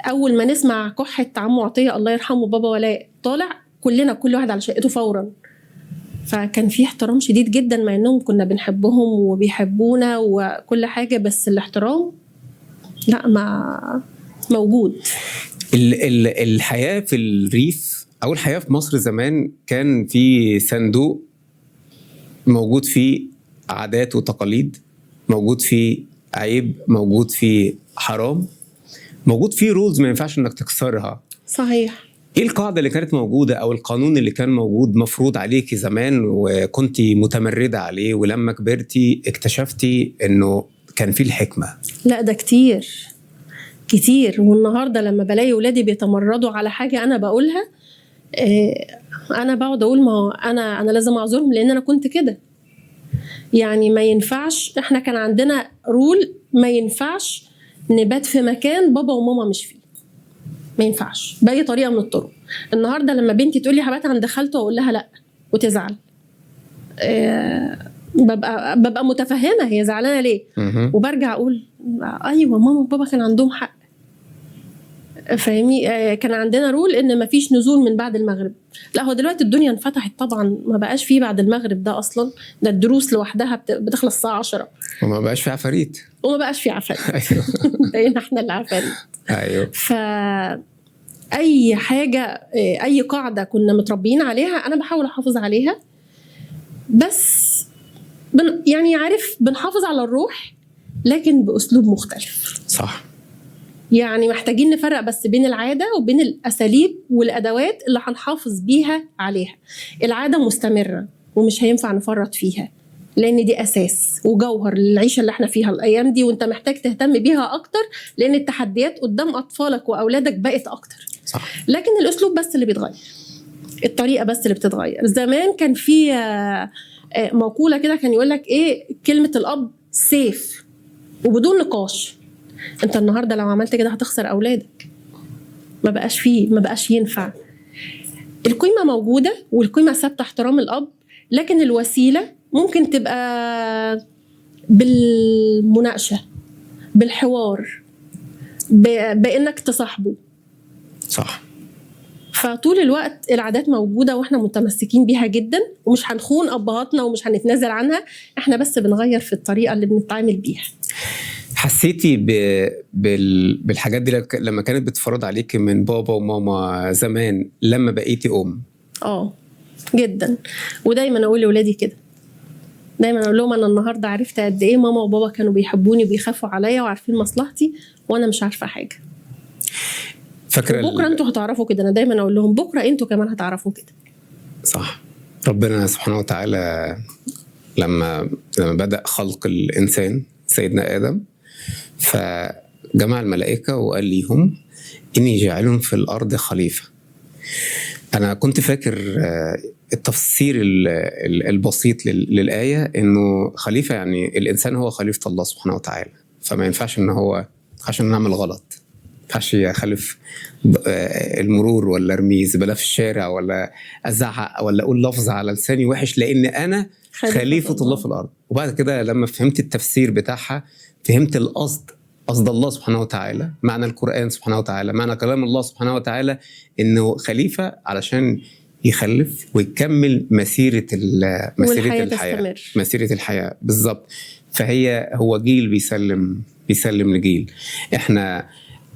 اول ما نسمع كحة عمو عطية الله يرحمه بابا ولاء طالع، كل واحد على شقته فورا. فكان في احترام شديد جدا، مع انهم كنا بنحبهم وبيحبونا وكل حاجة، بس الاحترام لا ما موجود. الحياة في الريف او الحياة في مصر زمان كان في صندوق موجود فيه عادات وتقاليد، موجود فيه عيب، موجود فيه حرام، موجود فيه رولز ما ينفعش انك تكسرها. صحيح. ايه القاعدة اللي كانت موجودة او القانون اللي كان موجود مفروض عليكي زمان وكنتي متمردة عليه، ولما كبرتي اكتشفتي انه كان فيه الحكمة؟ لا ده كتير. والنهاردة لما بلاقي ولادي بيتمردوا على حاجة انا بقولها، انا بقعد اقول ما هو انا لازم اعذرهم لان انا كنت كده. يعني ما ينفعش، احنا كان عندنا رول ما ينفعش نبات في مكان بابا وماما مش فيه، ما ينفعش باي طريقه من الطرق. النهارده لما بنتي تقول لي هبات عند خالته اقول لها لا وتزعل، ببقى متفهمه هي زعلانه ليه، وبرجع اقول ايوه ماما وبابا كان عندهم حق. فاهمني؟ كان عندنا رول ان مفيش نزول من بعد المغرب. لا هو دلوقتي الدنيا انفتحت طبعا، ما بقاش فيه بعد المغرب ده اصلا، ده الدروس لوحدها بتخلص الساعه 10 وما بقاش في عفاريت. ايوه بقينا احنا اللي عفاريت. ايوه. اي حاجه، اي قاعده كنا متربيين عليها انا بحاول احافظ عليها، بس يعني عارف بنحافظ على الروح لكن باسلوب مختلف. صح. يعني محتاجين نفرق بس بين العادة وبين الأساليب والأدوات اللي هنحافظ بيها عليها. العادة مستمرة ومش هينفع نفرط فيها، لأن دي أساس وجوهر للعيشة اللي احنا فيها الأيام دي، وانت محتاج تهتم بيها أكتر لأن التحديات قدام أطفالك وأولادك بقت أكتر. صح. لكن الأسلوب بس اللي بيتغير، الطريقة بس اللي بتتغير. زمان كان في مقولة كده كان يقولك إيه، كلمة الأب سيف وبدون نقاش. انت النهارده لو عملت كده هتخسر اولادك، ما بقاش ينفع. القيمه موجوده والقيمه ثابته، احترام الاب، لكن الوسيله ممكن تبقى بالمناقشه، بالحوار، بانك تصاحبه. صح. فطول الوقت العادات موجوده واحنا متمسكين بيها جدا، ومش هنخون ابهاتنا ومش هنتنازل عنها، احنا بس بنغير في الطريقه اللي بنتعامل بيها. حسيتي بالحاجات دي لما كانت بتفرض عليك من بابا وماما زمان لما بقيتي جدا. ودايما اقول لاولادي كده، دايما اقول لهم انا النهارده عرفت قد ايه ماما وبابا كانوا بيحبوني وبيخافوا عليا وعارفين مصلحتي وانا مش عارفه حاجه. فاكره بكره انتوا هتعرفوا كده. انا دايما اقول لهم بكره انتوا كمان هتعرفوا كده. صح. ربنا سبحانه وتعالى لما بدأ خلق الإنسان سيدنا آدم، فجمع الملائكة وقال ليهم إني جاعل في الأرض خليفة. أنا كنت فاكر التفسير البسيط للآية إنه خليفة يعني الإنسان هو خليفة الله سبحانه وتعالى، فما ينفعش إن هو عشان نعمل غلط ما ينفعش يخالف المرور ولا ارمي زبالة في الشارع ولا ازعق ولا اقول لفظ على لساني وحش، لان انا خليفة الله في الارض. وبعد كده لما فهمت التفسير بتاعها فهمت قصد الله سبحانه وتعالى، معنى القرآن سبحانه وتعالى، معنى كلام الله سبحانه وتعالى انه خليفة علشان يخلف ويكمل مسيرة الحياة، مسيرة الحياة بالظبط. هو جيل بيسلم لجيل. احنا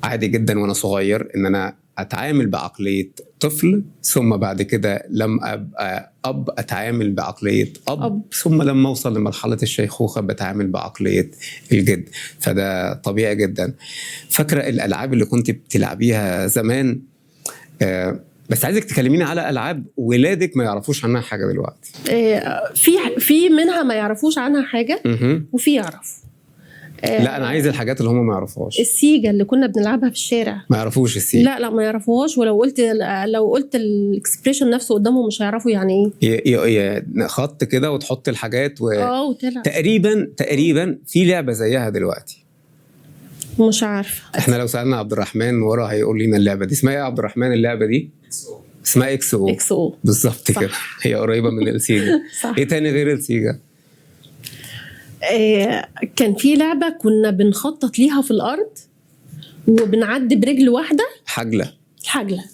عادي جدا وانا صغير ان انا اتعامل بعقلية طفل، ثم بعد كده لما ابقى اب اتعامل بعقلية اب، ثم لما اوصل لمرحلة الشيخوخة بتعامل بعقلية الجد. فده طبيعي جدا. فاكرة الالعاب اللي كنت بتلعبيها زمان؟ بس عايزك تكلميني على العاب ولادك ما يعرفوش عنها حاجة دلوقتي. في منها ما يعرفوش عنها حاجة وفي يعرفوا. لا انا عايز الحاجات اللي هم ما يعرفوش. السيجا اللي كنا بنلعبها في الشارع ما يعرفوش السيجا. لا ما يعرفوهاش. ولو قلت الاكسبريشن نفسه قدامهم مش هيعرفوا يعني ايه. خط كده وتحط الحاجات وتلعب. تقريبا في لعبه زيها دلوقتي مش عارفه. احنا لو سالنا عبد الرحمن ورا هيقول لنا اللعبه دي اسمها ايه يا عبد الرحمن؟ اللعبه دي اسمها اكس او بالظبط كده. هي قريبه من السيجا. ايه تاني غير السيجا؟ كان في لعبة كنا بنخطط ليها في الأرض وبنعدي برجل واحدة. الحجلة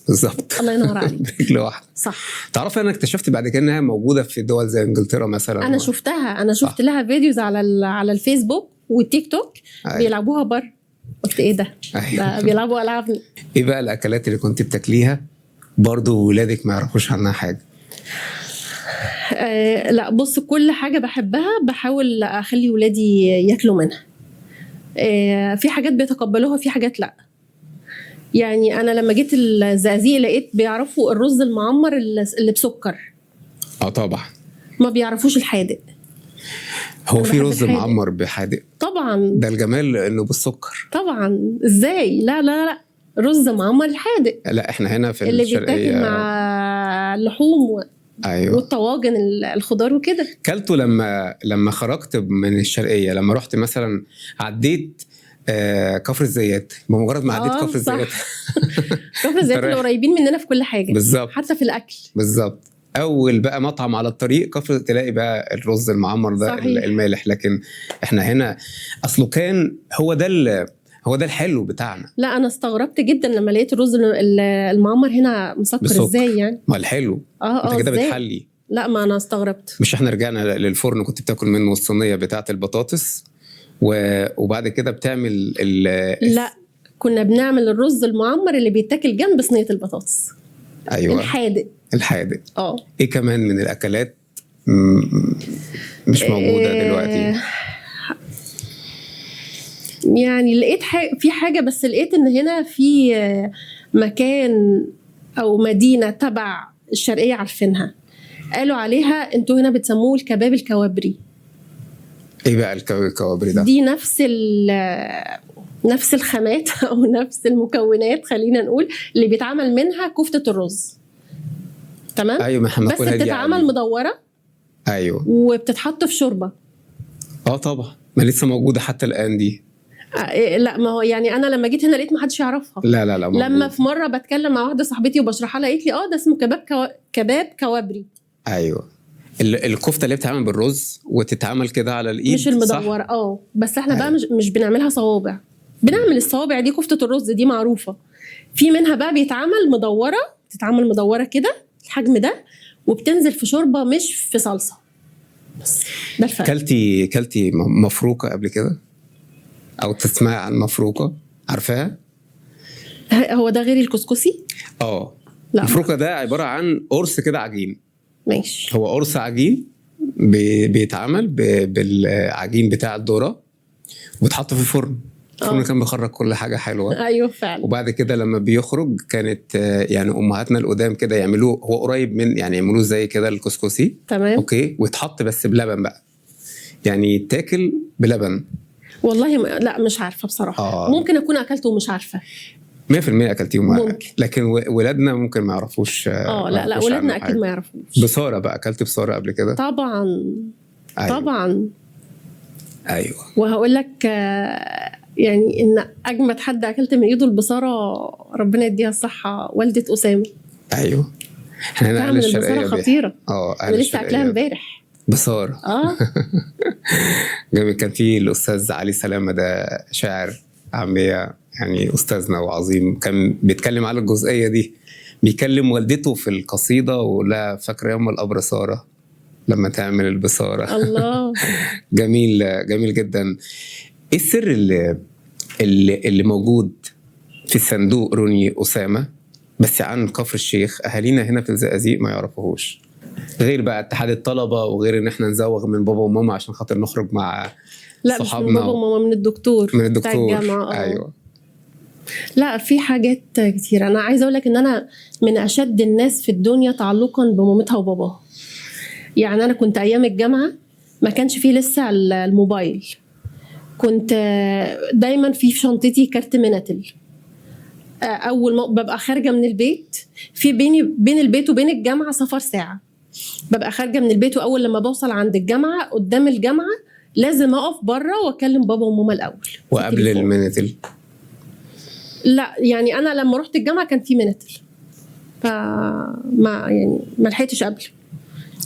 بالظبط. الله ينور عليك. برجل واحدة صح. تعرف أنا اكتشفت بعد كده إنها موجودة في دول زي إنجلترا مثلا. أنا شفتها. أنا شفت لها فيديوز على الفيسبوك والتيك توك. بيلعبوها بره. قلت إيه ده؟ ده بيلعبوا ألعاب. إيه بقى الأكلات اللي كنت بتاكليها برضو ولادك ما يعرفوش عنها حاجة؟ لا بص، كل حاجة بحبها بحاول أخلي ولادي ياكلوا منها. في حاجات بيتقبلوها في حاجات لا. يعني أنا لما جيت الزقازيق لقيت بيعرفوا الرز المعمر اللي بسكر. طبعا. ما بيعرفوش الحادق. هو في رز معمر بحادق؟ طبعا. ده الجمال إنه بالسكر. طبعا. إزاي؟ لا رز معمر الحادق. لا إحنا هنا في اللي بيتاكل مع اللحوم أيوة. والطواجن الخضار وكده. كلته لما خرجت من الشرقية، لما رحت مثلا عديت كفر الزيات، بمجرد ما عديت كفر الزيات كفر الزيات اللي قريبين مننا في كل حاجة بالظبط، حتى في الأكل بالظبط. أول بقى مطعم على الطريق كفر تلاقي بقى الرز المعمر ده صحيح. المالح. لكن احنا هنا أصله كان هو ده الحلو بتاعنا. لا أنا استغربت جدا لما لقيت الرز المعمر هنا مسكر إزاي يعني. ما الحلو انت كده بتحلي. لا ما أنا استغربت. مش احنا رجعنا للفرن كنت بتاكل منه الصينية بتاعة البطاطس وبعد كده بتعمل لا كنا بنعمل الرز المعمر اللي بيتاكل جنب صينية البطاطس. أيوة. الحادق. ايه كمان من الأكلات مش موجودة دلوقتي؟ يعني لقيت في حاجة، بس لقيت إن هنا في مكان أو مدينة تبع الشرقية عارفينها، قالوا عليها انتوا هنا بتسموه الكباب الكوابري. ايه بقى الكباب الكوابري ده؟ دي نفس الخامات أو نفس المكونات خلينا نقول اللي بيتعمل منها كفتة الرز. تمام؟ أيوة. بس بتتعمل مدورة. أيوة. وبتتحط في شوربة. طبعا. ما لسه موجودة حتى الآن دي. لا ما هو يعني انا لما جيت هنا لقيت ما حدش يعرفها. لا موجود. لما في مره بتكلم مع واحده صاحبتي وبشرحها لها قالت لي ده اسمه كباب كوابري. ايوه. الكفته اللي بتتعمل بالرز وتتعمل كده على الايد مش المدوره. بس احنا بقى مش بنعملها صوابع. بنعمل الصوابع دي كفته الرز دي معروفه. في منها بقى بيتعمل مدوره، تتعمل مدوره كده الحجم ده وبتنزل في شوربه مش في صلصه. بس ده الفرق. كلتي مفروكه قبل كده او تسمعي عن مفروكه؟ عارفاها؟ هو ده غير الكسكسي؟ المفروكه ده عباره عن قرص كده عجين ماشي. هو قرص عجين بيتعمل بالعجين بتاع الذره وبتحط في الفرن. الفرن كان بيخرج كل حاجه حلوه. ايوه فعلا. وبعد كده لما بيخرج كانت يعني امهاتنا القدام كده يعملوه، هو قريب من يعني يعملوه زي كده الكسكسي. تمام. اوكي، ويتحط بس بلبن بقى، يعني يتاكل بلبن. والله لا مش عارفه بصراحه. ممكن اكون اكلته ومش عارفه 100% اكلتيهم. ممكن. لكن ولادنا ممكن ما يعرفوش. لا ولادنا اكيد ما يعرفوش. بصاره بقى، اكلت بصاره قبل كده؟ طبعا. أيوة. طبعا. ايوه. وهقول لك يعني ان اجمد حد اكلت من ايده البصاره، ربنا يديها الصحه، والده اسامه. ايوه. احنا بتعمل البصاره خطيره. انا لسه اكلها امبارح بصاره. جميل. كان في الاستاذ علي سلامه، ده شاعر عاميه يعني استاذنا وعظيم، كان بيتكلم على الجزئيه دي، بيكلم والدته في القصيده ولا فاكره يوم الابرصاره لما تعمل البصاره. الله. جميل جميل جدا. ايه السر اللي موجود في الصندوق روني أسامة بس عن كفر الشيخ اهالينا هنا في الزقازيق ما يعرفوهوش، غير بقى اتحاد الطلبه وغير ان احنا نزوغ من بابا وماما عشان خاطر نخرج مع لا صحابنا؟ مش من بابا وماما، من الدكتور بتاع الجامعه. ايوه. لا في حاجات كتير. انا عايزه اقول لك ان انا من اشد الناس في الدنيا تعلقا بمامتها وباباها. يعني انا كنت ايام الجامعه ما كانش فيه لسه الموبايل، كنت دايما في شنطتي كارت منتل. اول ما ببقى خارجه من البيت، في بين البيت وبين الجامعه سفر ساعه، ببقى خارجه من البيت واول لما بوصل عند الجامعه قدام الجامعه لازم اقف بره واكلم بابا وماما الاول. وقبل المنتل؟ لا يعني انا لما رحت الجامعه كان في منتل، فما يعني ما لحقتش قبل.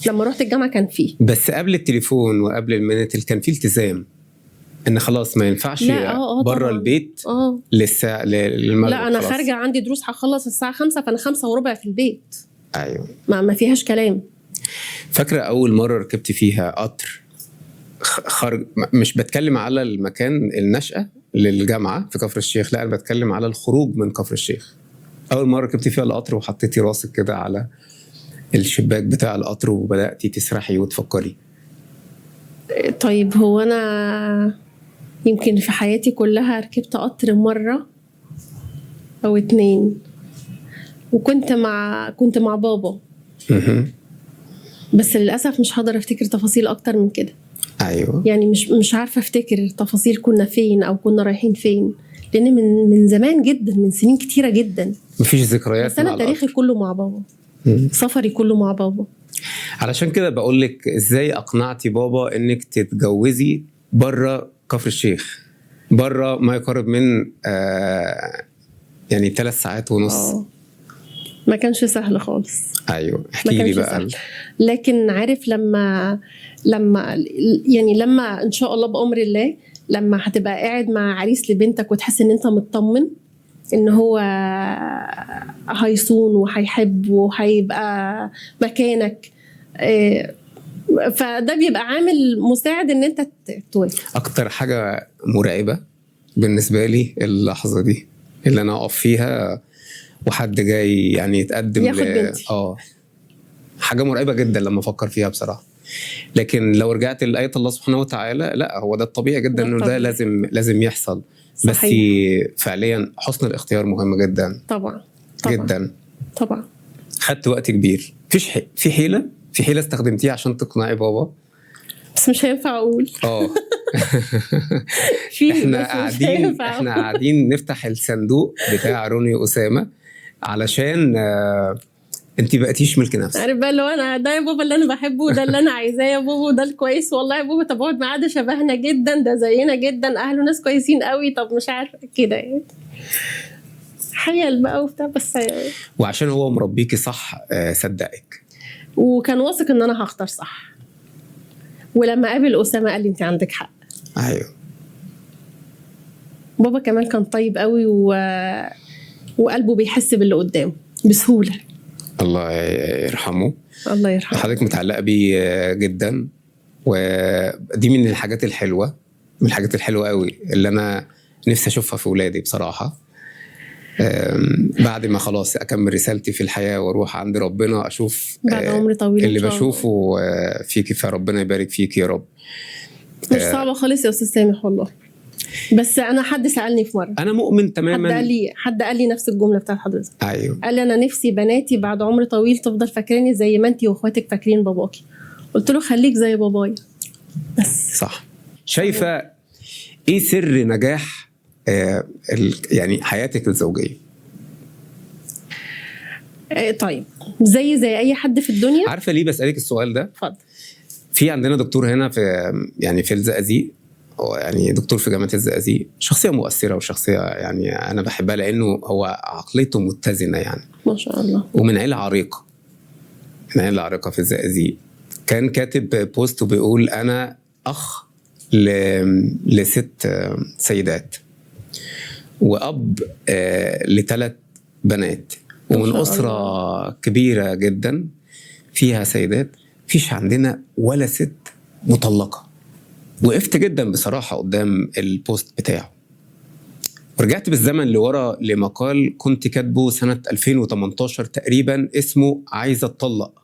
لما رحت الجامعه كان فيه، بس قبل التليفون وقبل المنتل كان فيه التزام ان خلاص ما ينفعش بره البيت لسه للمغرب. لا انا خارجه عندي دروس هخلص الساعه 5، فانا 5:15 في البيت. ايوه. ما فيهاش كلام. فاكره اول مره ركبت فيها قطر خارج؟ مش بتكلم على المكان النشأة للجامعه في كفر الشيخ، لا انا بتكلم على الخروج من كفر الشيخ. اول مره ركبت فيها القطر وحطيتي راسك كده على الشباك بتاع القطر وبداتي تسرحي وتفكري. طيب هو انا يمكن في حياتي كلها ركبت قطر مرة أو 2، وكنت مع بابا. بس للأسف مش هقدر أفتكر تفاصيل أكتر من كده. أيوة. يعني مش عارفة أفتكر تفاصيل كنا فين أو كنا رايحين فين، لأن من زمان جدا، من سنين كتيرة جدا مفيش ذكريات. بس أنا تاريخي كله مع بابا. سفري كله مع بابا. علشان كده بقولك إزاي أقنعتي بابا إنك تتجوزي بره كفر الشيخ، بره ما يقرب من يعني 3 ساعات ونص. ما كانش سهل خالص. ايوه احكي لي بقى. سهل. لكن عارف لما ان شاء الله بأمر الله لما هتبقى قاعد مع عريس لبنتك وتحس ان انت مطمن ان هو هيصون وهيحب وهيبقى مكانك، فده بيبقى عامل مساعد ان انت توافق. اكتر حاجه مرعبه بالنسبه لي اللحظه دي اللي انا اقف فيها وحد جاي يعني يتقدم ياخد بنتي. حاجه مرعبه جدا لما افكر فيها بصراحه. لكن لو رجعت لآية الله سبحانه وتعالى، لا هو ده الطبيعي جدا انه ده لازم يحصل. صحيح. بس فعليا حسن الاختيار مهم جدا. طبعا جدا طبعا. خدت وقت كبير. في حيله استخدمتيها عشان تقنعي بابا؟ بس مش هينفع اقول. احنا قاعدين نفتح الصندوق بتاع روني أسامة علشان انت بقيتيش ملك نفسك. عارف بقى اللي هو انا ده يا بابا اللي انا بحبه وده اللي انا عايزاه يا بابا وده الكويس والله يا بابا، طب اقعد معاه ده شبهنا جدا ده زينا جدا اهله ناس كويسين قوي، طب مش عارفه كده يعني حيل بقى وبتاع. بس وعشان هو مربيكي صح صدقك وكان واثق ان انا هختار صح. ولما قابل أسامة قال لي انت عندك حق. ايوه. بابا كمان كان طيب قوي وقلبه بيحس باللي قدامه بسهولة. الله يرحمه. الله يرحمه. حضرتك متعلقة بيه جدا، ودي من الحاجات الحلوة، من الحاجات الحلوة قوي اللي أنا نفسي أشوفها في ولادي بصراحة. بعد ما خلاص اكمل رسالتي في الحياه واروح عند ربنا اشوف بعد عمر طويل اللي إن شاء الله. بشوفه فيكي، فربنا يبارك فيك يا رب. مش صعبه خالص يا استاذ سامح والله، بس انا حد سالني في مره، انا مؤمن تماما. حد قال لي نفس الجمله بتاعت حضرتك. ايوه، قال لي انا نفسي بناتي بعد عمر طويل تفضل فاكراني زي ما انتي واخواتك فاكرين باباكي. قلت له خليك زي بابايا بس. صح. شايفه ايه سر نجاح يعني حياتك الزوجيه؟ طيب زي اي حد في الدنيا. عارفه ليه بسالك السؤال ده؟ اتفضل. في عندنا دكتور هنا في الزقازيق، يعني دكتور في جامعه الزقازيق، شخصيه مؤثره وشخصيه يعني انا بحبها لانه هو عقليته متزنه يعني، ما شاء الله، ومن عيله عريقه، من عيله عريقه في الزقازيق. كان كاتب بوست وبيقول انا اخ لست سيدات، واب ل3 بنات، ومن اسره كبيره جدا فيها سيدات، فيش عندنا ولا ست مطلقه. وقفت جدا بصراحه قدام البوست بتاعه، ورجعت بالزمن لورا لمقال كنت كاتبه سنه 2018 تقريبا اسمه عايزه اتطلق.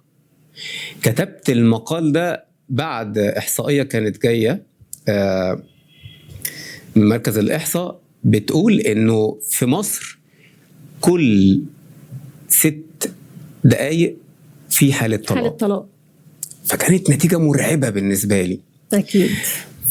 كتبت المقال ده بعد احصائيه كانت جايه من مركز الاحصاء بتقول انه في مصر كل 6 دقايق في حاله طلاق. فكانت نتيجه مرعبه بالنسبه لي. اكيد.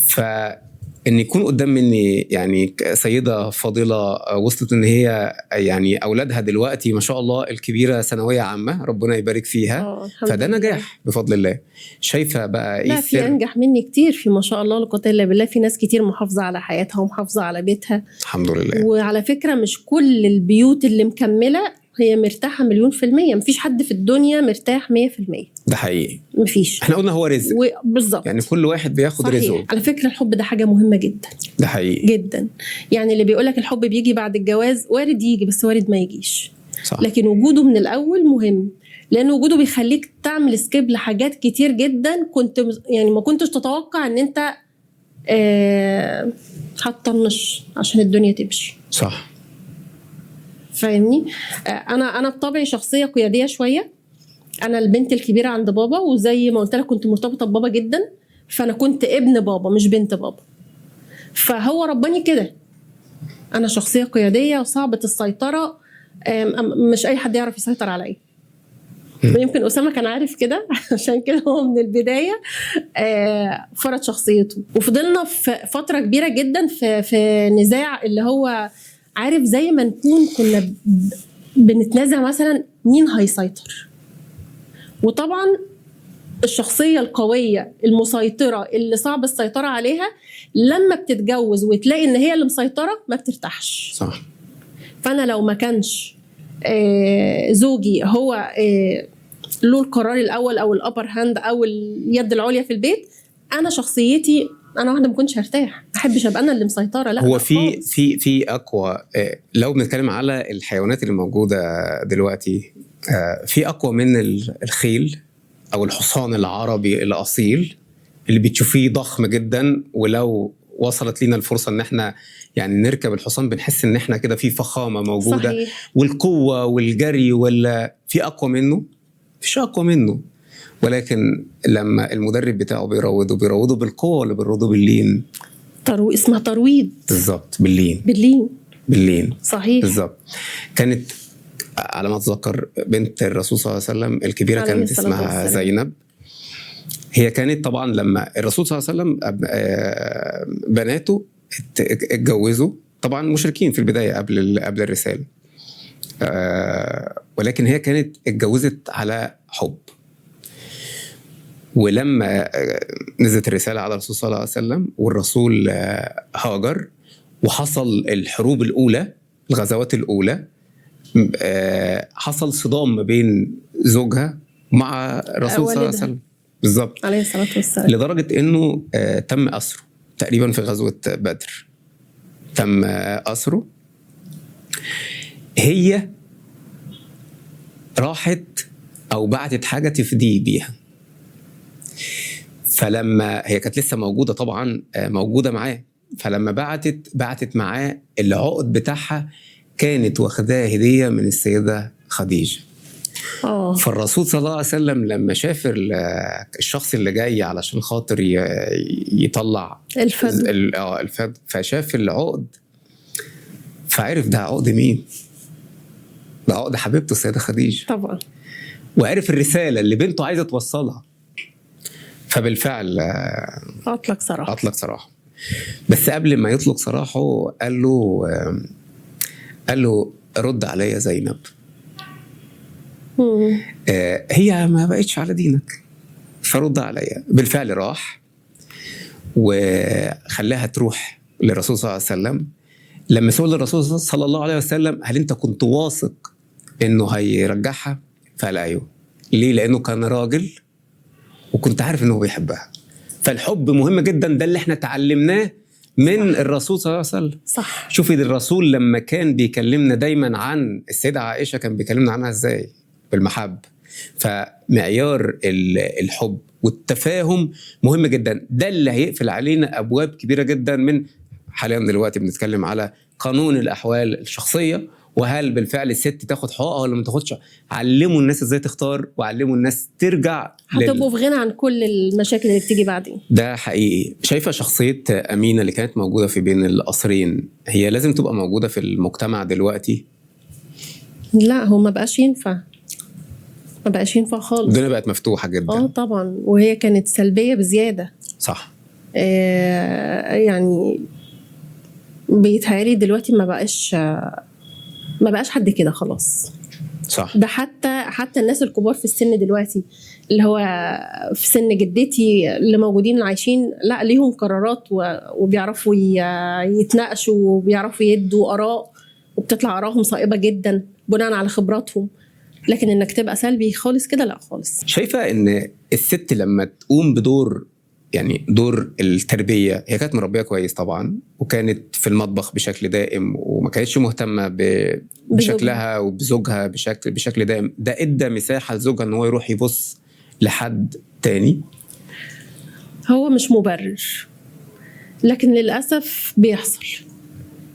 فان يكون قدام مني يعني سيده فاضله وصلت ان هي يعني اولادها دلوقتي ما شاء الله الكبيره ثانويه عامه ربنا يبارك فيها، فده نجاح بفضل الله. شايفه بقى ايه لا السر؟ في انجح مني كتير، في ما شاء الله لا قوه الا بالله. في ناس كتير محافظه على حياتها ومحافظه على بيتها الحمد لله. وعلى فكره مش كل البيوت اللي مكمله هي مرتاحه 100%. مفيش حد في الدنيا مرتاح 100%. ده حقيقي، مفيش. احنا قلنا هو رزق بالظبط، يعني كل واحد بياخد رزقه. على فكره الحب ده حاجه مهمه جدا. ده حقيقي جدا. يعني اللي بيقولك الحب بيجي بعد الجواز وارد يجي، بس وارد ما يجيش. صح. لكن وجوده من الاول مهم، لان وجوده بيخليك تعمل سكيب لحاجات كتير جدا كنت يعني ما كنتش تتوقع ان انت هتطنش عشان الدنيا تمشي. صح. فاهمني؟ انا بطبعي شخصيه قياديه شويه. انا البنت الكبيره عند بابا، وزي ما قلت لك كنت مرتبطه ببابا جدا، فانا كنت ابن بابا مش بنت بابا. فهو رباني كده. انا شخصيه قياديه وصعبه السيطره، مش اي حد يعرف يسيطر عليا. ويمكن اسامه كان عارف كده عشان كده هو من البدايه فرض شخصيته. وفضلنا في فتره كبيره جدا في نزاع، اللي هو عارف زي ما نكون كنا بنتنازع مثلا مين هيسيطر. وطبعا الشخصيه القويه المسيطره اللي صعب السيطره عليها لما بتتجوز وتلاقي ان هي اللي مسيطره ما بترتاحش. صح. فانا لو ما كانش زوجي هو له القرار الاول او الابر هاند او اليد العليا في البيت، انا شخصيتي انا واحده ما كنتش هرتاح. ما احبش ابقى انا اللي مسيطره. لا هو في اقوى لو بنتكلم على الحيوانات اللي موجوده دلوقتي، في اقوى من الخيل او الحصان العربي الاصيل اللي بتشوفيه ضخم جدا، ولو وصلت لنا الفرصه ان احنا يعني نركب الحصان بنحس ان احنا كده في فخامه موجوده. صحيح. والقوه والجري، ولا في اقوى منه؟ مفيش اقوى منه. ولكن لما المدرب بتاعه بيروضه بالقوه ولا بيروضه باللين؟ اسمها ترويض. بالظبط، باللين. صحيح. بالظبط. كانت على ما اتذكر بنت الرسول صلى الله عليه وسلم الكبيره كانت اسمها زينب. هي كانت طبعا لما الرسول صلى الله عليه وسلم بناته اتجوزوا طبعا مشركين في البدايه قبل الرساله، ولكن هي كانت اتجوزت على حب. ولما نزلت الرساله على الرسول صلى الله عليه وسلم والرسول هاجر وحصل الحروب الاولى، الغزوات الاولى، حصل صدام ما بين زوجها مع الرسول صلى الله عليه وسلم. بالظبط، عليه الصلاه والسلام. لدرجه انه تم اسره تقريبا في غزوه بدر. تم اسره. هي راحت او بعتت حاجه تفديه بيها. فلما هي كانت لسه موجوده طبعا موجوده معاه، فلما بعتت معاه العقد بتاعها كانت واخداها هديه من السيده خديجه. فالرسول صلى الله عليه وسلم لما شاف الشخص اللي جاي علشان خاطر يطلع الفد، فشاف العقد فعرف ده عقد مين؟ ده عقد حبيبته السيده خديجه طبعا، وعرف الرساله اللي بنته عايزه توصلها. فبالفعل اطلق سراحه. بس قبل ما يطلق سراحه قال له رد عليا زينب، هي ما بقتش على دينك فرد عليا. بالفعل راح وخلاها تروح للرسول صلى الله عليه وسلم. لما سئل الرسول صلى الله عليه وسلم هل انت كنت واثق انه هيرجعها؟ فقال ايوه. ليه؟ لانه كان راجل وكنت عارف انه بيحبها. فالحب مهم جدا، ده اللي احنا تعلمناه من الرسول صلى الله عليه وسلم. صح. شوفي الرسول لما كان بيكلمنا دايما عن السيدة عائشة كان بيكلمنا عنها ازاي؟ بالمحبة. فمعيار الحب والتفاهم مهم جدا، ده اللي هيقفل علينا ابواب كبيرة جدا. من حاليا دلوقتي بنتكلم على قانون الاحوال الشخصية، وهل بالفعل الست تاخد حقوقها ولا ما تاخدش. علموا الناس ازاي تختار، وعلموا الناس ترجع. هتبقوا في غنى عن كل المشاكل اللي بتيجي بعدين. ده حقيقي. شايفة شخصية أمينة اللي كانت موجودة في بين القصرين هي لازم تبقى موجودة في المجتمع دلوقتي؟ لا، هو ما بقاش ينفع خالص. الدنيا بقت مفتوحة جدا. طبعا، وهي كانت سلبية بزيادة. صح. يعني بيتهيألي دلوقتي ما بقاش حد كده خلاص. صح. ده حتى الناس الكبار في السن دلوقتي، اللي هو في سن جدتي اللي موجودين عايشين، لا ليهم قرارات وبيعرفوا يتناقشوا وبيعرفوا يدوا آراء، وبتطلع آرائهم صائبة جدا بناء على خبراتهم. لكن انك تبقى سلبي خالص كده لا خالص. شايفة ان الست لما تقوم بدور، يعني دور التربية، هي كانت مربية كويس طبعا وكانت في المطبخ بشكل دائم وما كانتش مهتمة بشكلها وبزوجها بشكل دائم، ده ادى مساحة لزوجها ان هو يروح يبص لحد تاني. هو مش مبرر، لكن للأسف بيحصل.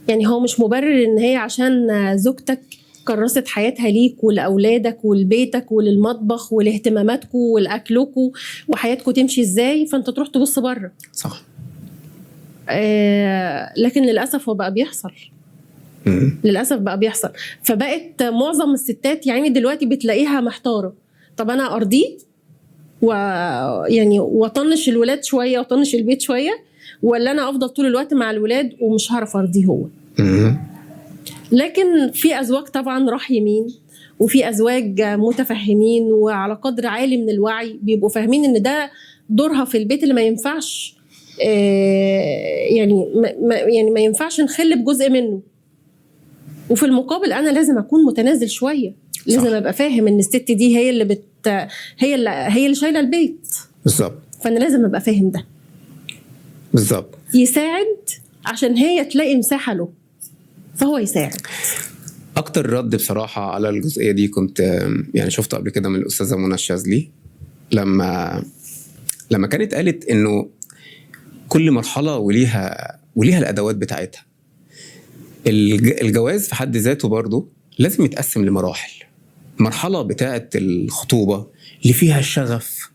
يعني هو مش مبرر ان هي عشان زوجتك كرست حياتها ليك ولأولادك ولبيتك وللمطبخ ولاهتماماتكم ولأكلكم وحياتكم تمشي ازاي فانت تروح تبص بره. صح. لكن للأسف هو بقى بيحصل. للأسف بقى بيحصل. فبقت معظم الستات يعني دلوقتي بتلاقيها محتارة، طب أنا أرضيه ويعني وطنش الولاد شوية وطنش البيت شوية، ولا أنا أفضل طول الوقت مع الولاد ومش هعرف أرضيه هو. لكن في أزواج طبعا رحيمين وفي أزواج متفهمين وعلى قدر عالي من الوعي بيبقوا فاهمين إن ده دورها في البيت اللي ما ينفعش يعني ما ينفعش نخل بجزء منه. وفي المقابل أنا لازم أكون متنازل شوية. لازم أبقى فاهم إن الست دي هي اللي شايلة البيت. بالظبط. فأنا لازم أبقى فاهم ده. بالظبط. يساعد عشان هي تلاقي مساحة له فهو يساعد. اكتر رد بصراحه على الجزئيه دي كنت يعني شفته قبل كده من الاستاذه منى الشاذلي لما كانت قالت انه كل مرحله وليها الادوات بتاعتها. الجواز في حد ذاته برضه لازم يتقسم لمراحل. مرحله بتاعه الخطوبه اللي فيها الشغف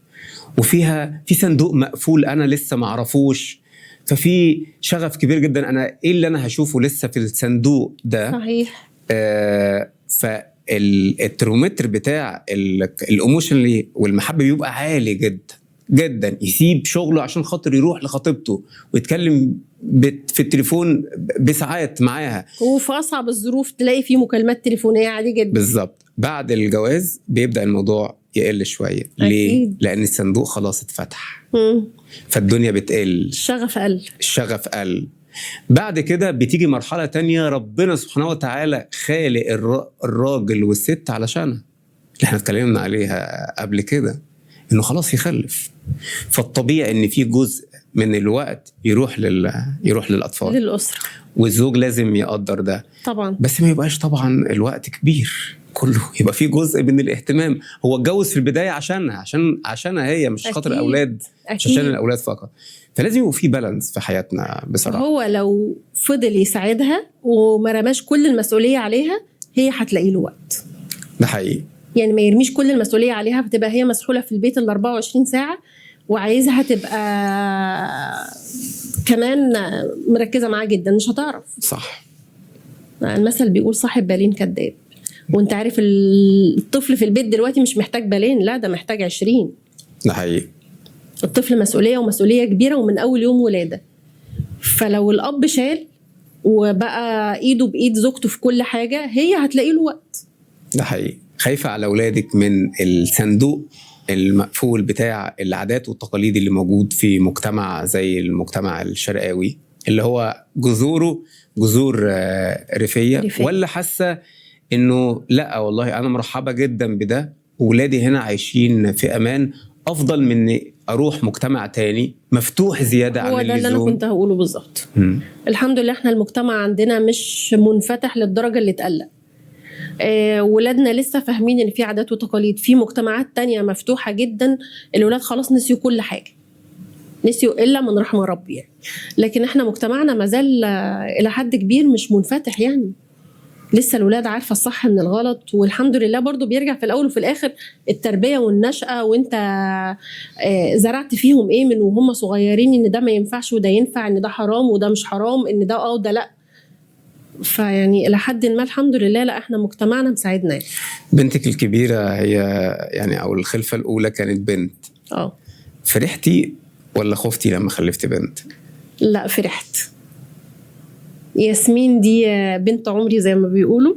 وفيها في صندوق مقفول انا لسه ما اعرفوش، ففي شغف كبير جدا انا ايه اللي انا هشوفه لسه في الصندوق ده. صحيح. فالترومتر بتاع الايموشنالي والمحبه بيبقى عالي جدا جدا، يسيب شغله عشان خاطر يروح لخطيبته ويتكلم في التليفون بساعات معاها، وفي اصعب الظروف تلاقي فيه مكالمات تليفونيه عادي جدا. بالظبط. بعد الجواز بيبدا الموضوع يقل شويه. ليه؟ لان الصندوق خلاص اتفتح. فالدنيا بتقل، الشغف قل. بعد كده بتيجي مرحله تانية ربنا سبحانه وتعالى خالق الراجل والست علشانها، اللي احنا اتكلمنا عليها قبل كده، انه خلاص يخلف. فالطبيعي ان في جزء من الوقت يروح للاطفال، للاسره، والزوج لازم يقدر ده طبعا. بس ما يبقاش طبعا الوقت كبير. كله يبقى فيه جزء من الاهتمام. هو اتجوز في البدايه عشانها هي، مش خاطر أكيد. الاولاد، مش عشان الاولاد فقط. فلازم يبقى فيه بالانس في حياتنا بصراحه. هو لو فضل يساعدها وما رماش كل المسؤوليه عليها، هي هتلاقي له وقت. ده حقيقي. يعني ما يرميش كل المسؤوليه عليها، فتبقى هي مسحوله في البيت ال 24 ساعه، وعايزها تبقى كمان مركزه معاه جدا، مش هتعرف. صح. المثل بيقول صاحب بالين كداب. وانت عارف الطفل في البيت دلوقتي مش محتاج بالين، لا ده محتاج 20. ده حقيقي. الطفل مسؤوليه، ومسؤوليه كبيره، ومن اول يوم ولاده. فلو الاب شال وبقى ايده بايد زوجته في كل حاجه، هي هتلاقي له وقت. ده حقيقي. خايفه على اولادك من الصندوق المقفول بتاع العادات والتقاليد اللي موجود في مجتمع زي المجتمع الشرقاوي، اللي هو جذوره جذور ريفيه، ولا حاسه انه لا والله انا مرحبه جدا بده، ولادي هنا عايشين في امان افضل من اني اروح مجتمع تاني مفتوح زياده عن اللزوم؟ هو ده اللي انا كنت هقوله بالظبط. الحمد لله احنا المجتمع عندنا مش منفتح للدرجه اللي تقلق. ولادنا لسه فاهمين ان في عادات وتقاليد. في مجتمعات تانية مفتوحه جدا، الولاد خلاص نسيوا كل حاجه، نسيوا الا من رحم ربي يعني. لكن احنا مجتمعنا مازال الى حد كبير مش منفتح يعني. لسه الولاد عارفه الصح من الغلط، والحمد لله برضو بيرجع في الاول وفي الاخر التربيه والنشأه، وانت زرعت فيهم ايه من وهم صغيرين، ان ده ما ينفعش وده ينفع، ان ده حرام وده مش حرام، ان ده وده لا. فيعني الى حد ما الحمد لله لا احنا مجتمعنا مساعدنا يعني. بنتك الكبيره هي يعني او الخلفه الاولى كانت بنت، فرحتي ولا خفتي لما خلفتي بنت؟ لا فرحت. ياسمين دي بنت عمري زي ما بيقولوا.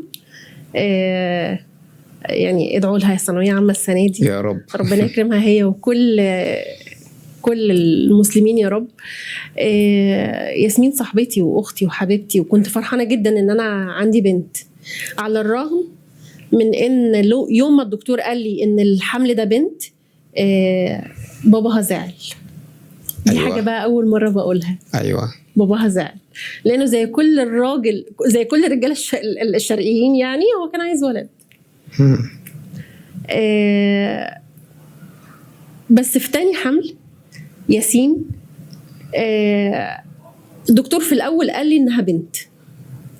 يعني ادعوا لها ثانويه عامه السنه دي يا رب. ربنا يكرمها هي وكل المسلمين يا رب. ياسمين صاحبتي واختي وحبيبتي، وكنت فرحانه جدا ان انا عندي بنت، على الرغم من ان يوم ما الدكتور قال لي ان الحمل ده بنت، باباها زعل. دي أيوة. حاجه بقى اول مره بقولها. ايوه باباها زعل، لانه زي كل الرجاله الشرقيين يعني، هو كان عايز ولد. بس في تاني حمل ياسين، الدكتور في الاول قال لي انها بنت،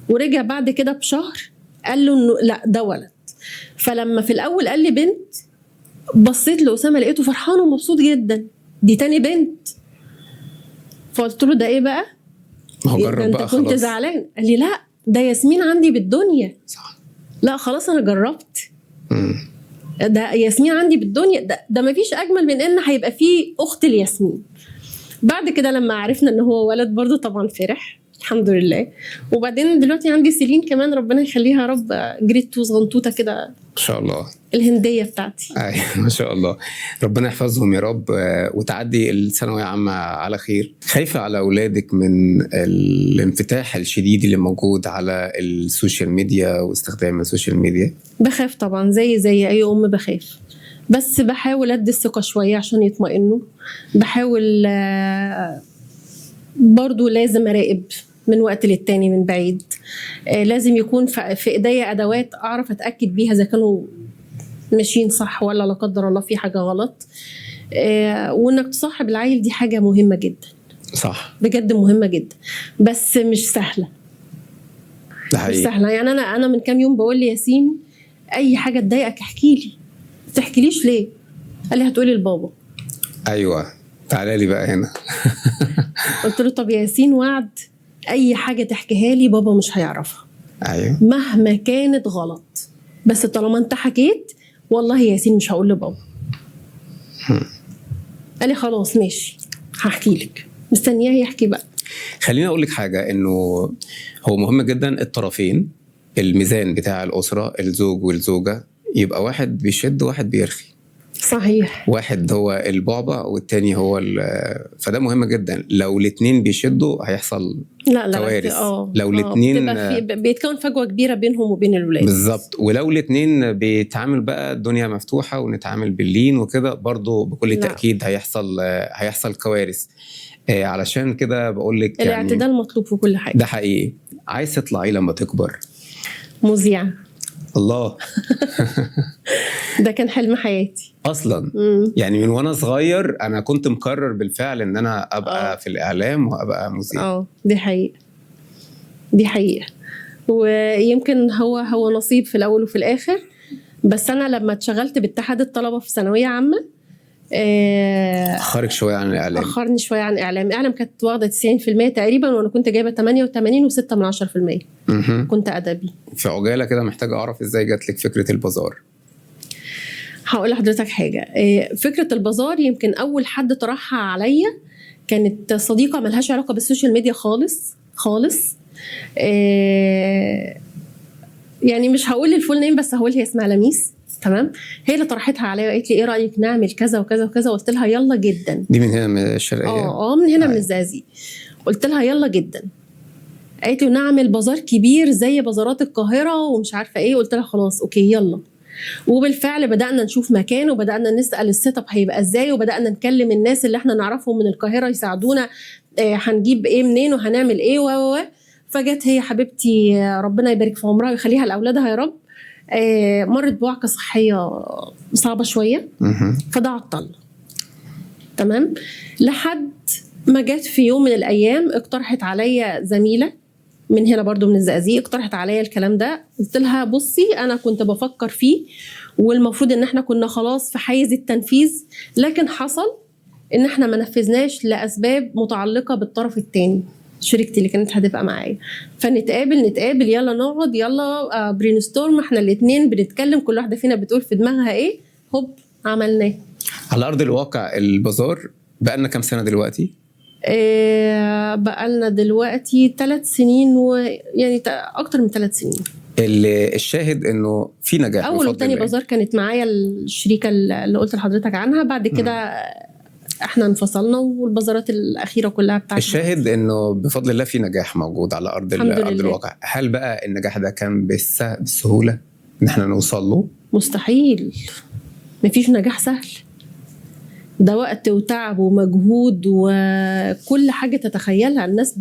ورجع بعد كده بشهر قال له انه لا ده ولد. فلما في الاول قال لي بنت، بصيت لأسامة لقيته فرحان ومبسوط جدا، دي تاني بنت. فقلت له ده ايه بقى؟ ما هو جرب بقى، انت كنت زعلان. قال لي لا ده ياسمين عندي بالدنيا. صح. لا خلاص انا جربت. ده ياسمين عندي بالدنيا، ده مفيش اجمل من ان هيبقى فيه اخت لياسمين. بعد كده لما عرفنا ان هو ولد برضو طبعا فرح الحمد لله. وبعدين دلوقتي عندي سيلين كمان، ربنا يخليها يا رب، جريد 2 صغنطوطه كده ان شاء الله، الهنديه بتاعتي. ايوه ما شاء الله، ربنا يحفظهم يا رب، وتعدي الثانويه عامه على خير. خايفه على اولادك من الانفتاح الشديد اللي موجود على السوشيال ميديا واستخدام السوشيال ميديا؟ بخاف طبعا، زي اي ام بخاف، بس بحاول ادي الثقه شويه عشان يطمئنوا. بحاول برضو لازم اراقب من وقت للتاني من بعيد. لازم يكون في ايديا ادوات اعرف اتاكد بيها اذا كانوا ماشيين صح ولا لا قدر الله في حاجه غلط. وانك تصاحب العيل دي حاجه مهمه جدا. صح، بجد مهمه جدا، بس مش سهله. مش سهله يعني. انا من كام يوم بقول لي ياسين اي حاجه تضايقك احكي لي. ما تحكيليش ليه؟ قال لي هتقولي لبابا. ايوه تعالى لي بقى هنا. قلت له طب يا ياسين وعد، اي حاجه تحكيها لي بابا مش هيعرفها. ايوه مهما كانت غلط، بس طالما انت حكيت والله يا ياسين مش هقول لبابا. قال لي خلاص ماشي هحكي لك، مستنياه يحكي بقى. خليني اقول لك حاجه، انه هو مهم جدا الطرفين، الميزان بتاع الاسره الزوج والزوجه يبقى واحد بيشد وواحد بيرخي. صحيح. واحد هو البعبع والتاني هو فده مهم جدا. لو الاتنين بيشدوا هيحصل كوارث. لو الاتنين بيتكون فجوه كبيره بينهم وبين الولاد. بالظبط. ولو الاتنين بيتعامل بقى الدنيا مفتوحه ونتعامل باللين وكده، برضو بكل تاكيد هيحصل كوارث. علشان كده بقول لك الاعتدال مطلوب في كل حاجه. ده حقيقي. عايز تطلعي لما تكبر مذيعه؟ الله. ده كان حلم حياتي اصلا يعني من وانا صغير انا كنت مقرر بالفعل ان انا ابقى في الاعلام وابقى مذيع. دي حقيقة، دي حقيقة. ويمكن هو نصيب في الاول وفي الاخر. بس انا لما اتشغلت باتحاد الطلبة في ثانوية عامة اخرك شويه عن الاعلام. اخرني شويه عن اعلام كانت واخده 90% تقريبا، وانا كنت جايبه 88.6%. كنت ادبي. في عجاله كده محتاجه اعرف ازاي جات لك فكره البازار. هقول لحضرتك حاجه. فكره البازار يمكن اول حد طرحها عليا كانت صديقه ملهاش علاقه بالسوشيال ميديا خالص خالص. يعني مش هقول الفول نيم، بس هقول هي اسمها لميس. تمام. هي اللي طرحتها عليا وقالت لي ايه رايك نعمل كذا وكذا وكذا. قلت لها يلا جدا. دي من هنا من الشرقيه؟ من هنا من الزقازيق. قلت لها يلا جدا. قالت لي نعمل بازار كبير زي بازارات القاهره ومش عارفه ايه. قلت لها خلاص اوكي يلا. وبالفعل بدانا نشوف مكان، وبدانا نسال السيت اب هيبقى ازاي، وبدانا نكلم الناس اللي احنا نعرفهم من القاهره يساعدونا هنجيب ايه منين وهنعمل ايه فجت هي حبيبتي ربنا يبارك في عمرها ويخليها لاولادها يا رب. مرت بوعكه صحيه صعبه شويه فده عطلنا. تمام. لحد ما جت في يوم من الايام اقترحت عليا زميله من هنا برضو من الزقازيق، اقترحت عليا الكلام ده. قلت لها بصي انا كنت بفكر فيه، والمفروض ان احنا كنا خلاص في حيز التنفيذ، لكن حصل ان احنا ما نفذناش لاسباب متعلقه بالطرف الثاني، شريكتي اللي كانت هتبقى معايا. فنتقابل يلا نقعد يلا برين ستورم، احنا الاثنين بنتكلم كل واحده فينا بتقول في دماغها ايه، هوب عملناه. على ارض الواقع البازار بقالنا كام سنه دلوقتي؟ بقالنا دلوقتي 3 سنين، ويعني اكتر من 3 سنين. الشاهد انه في نجاح. اول وثاني بازار كانت معايا الشريكه اللي قلت لحضرتك عنها. بعد كده احنا انفصلنا، والبازارات الاخيره كلها بتاعتنا. الشاهد انه بفضل الله في نجاح موجود على ارض الواقع. هل بقى النجاح ده كان بالسهوله ان احنا نوصل له؟ مستحيل. مفيش نجاح سهل، ده وقت وتعب ومجهود وكل حاجه تتخيلها. الناس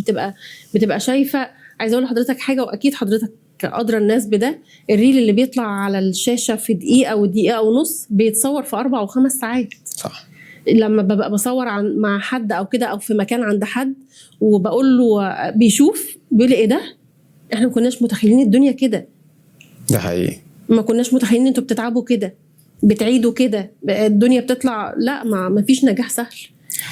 بتبقى شايفه. عايزه اقول لحضرتك حاجه، واكيد حضرتك ادرى الناس بده. الريل اللي بيطلع على الشاشه في دقيقه ودقيقه ونص بيتصور في 4 و5 ساعات. صح. لما ببقى بصور مع حد او كده او في مكان عند حد وبقول له بيشوف بيقول ايه ده، احنا ما كناش متخيلين الدنيا كده. ده حقيقي. ما كناش متخيلين انتوا بتتعبوا كده، بتعيدوا كده، الدنيا بتطلع. لا، ما فيش نجاح سهل،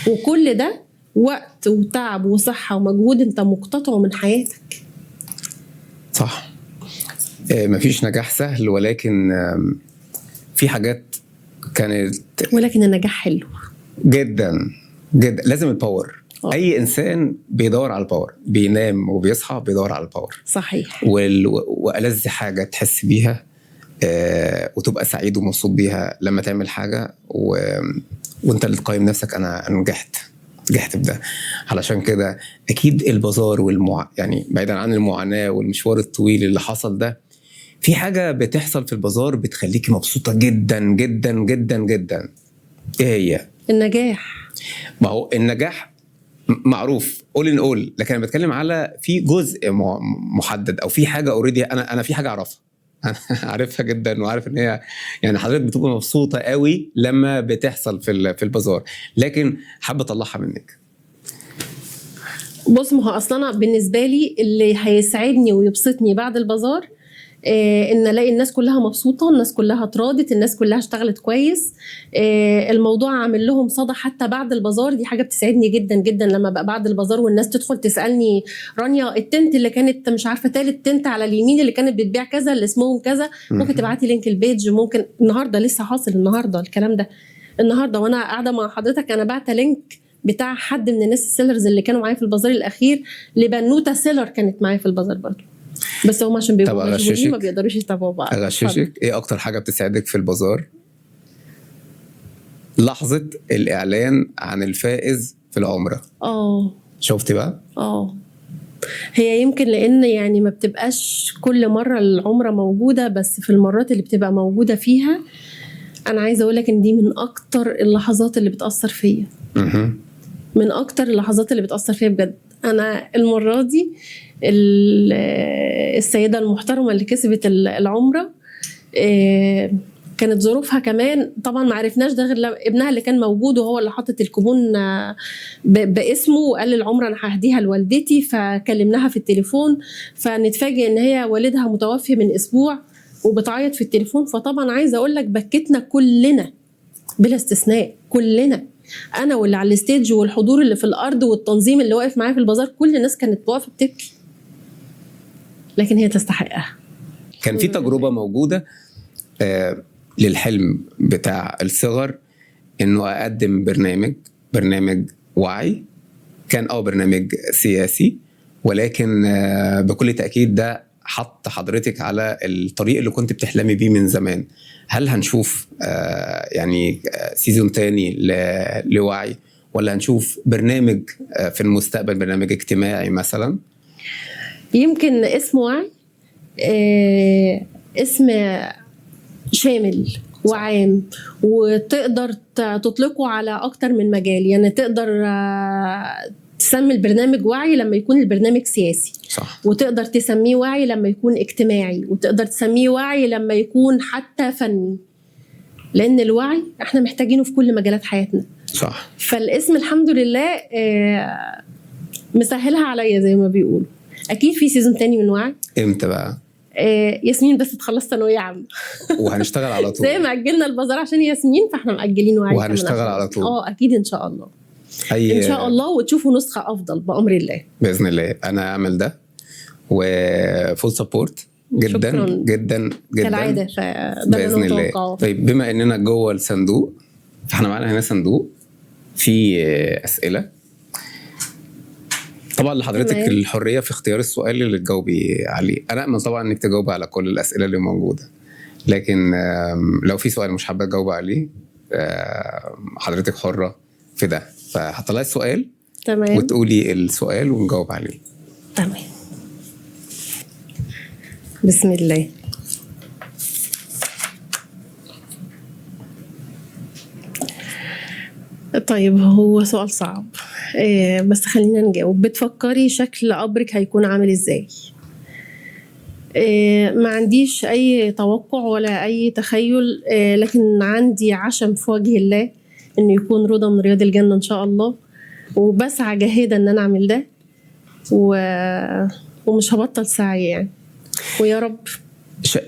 وكل ده وقت وتعب وصحة ومجهود انت مقتطعه من حياتك. صح. ما فيش نجاح سهل، ولكن في حاجات كانت، ولكن النجاح حلو جدا جدا. لازم الباور. اي انسان بيدور على الباور، بينام وبيصحى بيدور على الباور. صحيح. والألذ حاجة تحس بيها وتبقى سعيد ومبسوط بيها لما تعمل حاجة وانت اللي تقيم نفسك انا نجحت بده. علشان كده اكيد البازار يعني بعيدا عن المعاناة والمشوار الطويل اللي حصل ده، في حاجة بتحصل في البازار بتخليكي مبسوطة جدا جدا جدا جدا. ايه هي؟ النجاح. ما هو النجاح معروف قول، لكن انا بتكلم على في جزء محدد، او في حاجة اوريدي انا في حاجة اعرفها. انا عارفها جدا، وعارف ان هي يعني حضرتك بتبقى مبسوطة قوي لما بتحصل في البازار، لكن حابة اطلعها منك. بص، ما هو اصلا بالنسبة لي اللي هيسعدني ويبسطني بعد البازار ان الاقي الناس كلها مبسوطه، الناس كلها اتراضت، الناس كلها اشتغلت كويس، الموضوع عامل لهم صدى حتى بعد البازار. دي حاجه بتسعدني جدا جدا لما بقى بعد البازار والناس تدخل تسالني رانيا التنت اللي كانت مش عارفه تالت تنت على اليمين اللي كانت بتبيع كذا اللي اسمهم كذا، ممكن تبعتي لينك البيج. ممكن النهارده لسه حاصل النهارده الكلام ده النهارده وانا قاعده مع حضرتك، انا بعت لينك بتاع حد من الناس السيلرز اللي كانوا معايا في البازار الاخير لبنوته سيلر كانت معايا في البازار برضه، بس هم عشان بيبقوا مشغولين ما بيقدروش يتابعوا بعض. اغششك، ايه اكتر حاجه بتساعدك في البازار؟ لحظه الاعلان عن الفائز في العمره. شفتي بقى؟ هي يمكن لان يعني ما بتبقاش كل مره العمره موجوده، بس في المرات اللي بتبقى موجوده فيها انا عايزه اقول لك ان دي من اكتر اللحظات اللي بتاثر فيا. من اكتر اللحظات اللي بتاثر فيا بجد. انا المره دي السيده المحترمه اللي كسبت العمره كانت ظروفها كمان طبعا ما عرفناش ده غير ابنها اللي كان موجود، وهو اللي حاطط الكوبون باسمه، وقال العمره انا ههديها لوالدتي. فكلمناها في التليفون فنتفاجئ ان هي والدها متوفي من اسبوع وبتعيط في التليفون. فطبعا عايزه اقول لك بكتنا كلنا بلا استثناء، كلنا، انا واللي على الستيج والحضور اللي في الارض والتنظيم اللي واقف معايا في البازار، كل الناس كانت واقفه بتبكي، لكن هي تستحقها. كان في تجربه موجوده للحلم بتاع الصغر انه اقدم برنامج وعي، كان برنامج سياسي، ولكن بكل تاكيد ده حط حضرتك على الطريق اللي كنت بتحلمي بيه من زمان. هل هنشوف يعني سيزون تاني لوعي، ولا هنشوف برنامج في المستقبل، برنامج اجتماعي مثلا؟ يمكن اسم وعي اسم شامل وعام، وتقدر تطلقه على أكتر من مجال. يعني تقدر تسمي البرنامج وعي لما يكون البرنامج سياسي، صح. وتقدر تسميه وعي لما يكون اجتماعي، وتقدر تسميه وعي لما يكون حتى فني، لأن الوعي احنا محتاجينه في كل مجالات حياتنا. صح. فالاسم الحمد لله مسهلها عليا زي ما بيقولوا. أكيد في سيزون تاني من وعي. امتى بقى؟ ياسمين بس تخلص ثانويه عامه وهنشتغل على طول زي ما اجلنا البازار عشان ياسمين، فاحنا مأجلين وعي وهنشتغل على طول. اكيد ان شاء الله. ان شاء الله، وتشوفوا نسخه افضل بامر الله باذن الله. انا اعمل ده وفول سبورت جدا. شكراً. جدا جدا كالعاده، باذن الله. طيب بما اننا جوه الصندوق، فاحنا معانا هنا صندوق فيه اسئله. طبعا لحضرتك الحريه في اختيار السؤال اللي تجاوبي عليه. انا امل طبعا انك تجاوبي على كل الاسئله اللي موجوده، لكن لو في سؤال مش حابه تجاوبي عليه حضرتك حره في ده. فهطلعي السؤال تمام وتقولي السؤال ونجاوب عليه. تمام. بسم الله. طيب هو سؤال صعب بس خلينا نجاوب. بتفكري شكل قبرك هيكون عامل ازاي؟ ما عنديش اي توقع ولا اي تخيل، لكن عندي عشم في وجه الله انه يكون روضة من رياض الجنة ان شاء الله، وبسعى جاهدة ان انا اعمل ده ومش هبطل سعي يعني، ويا رب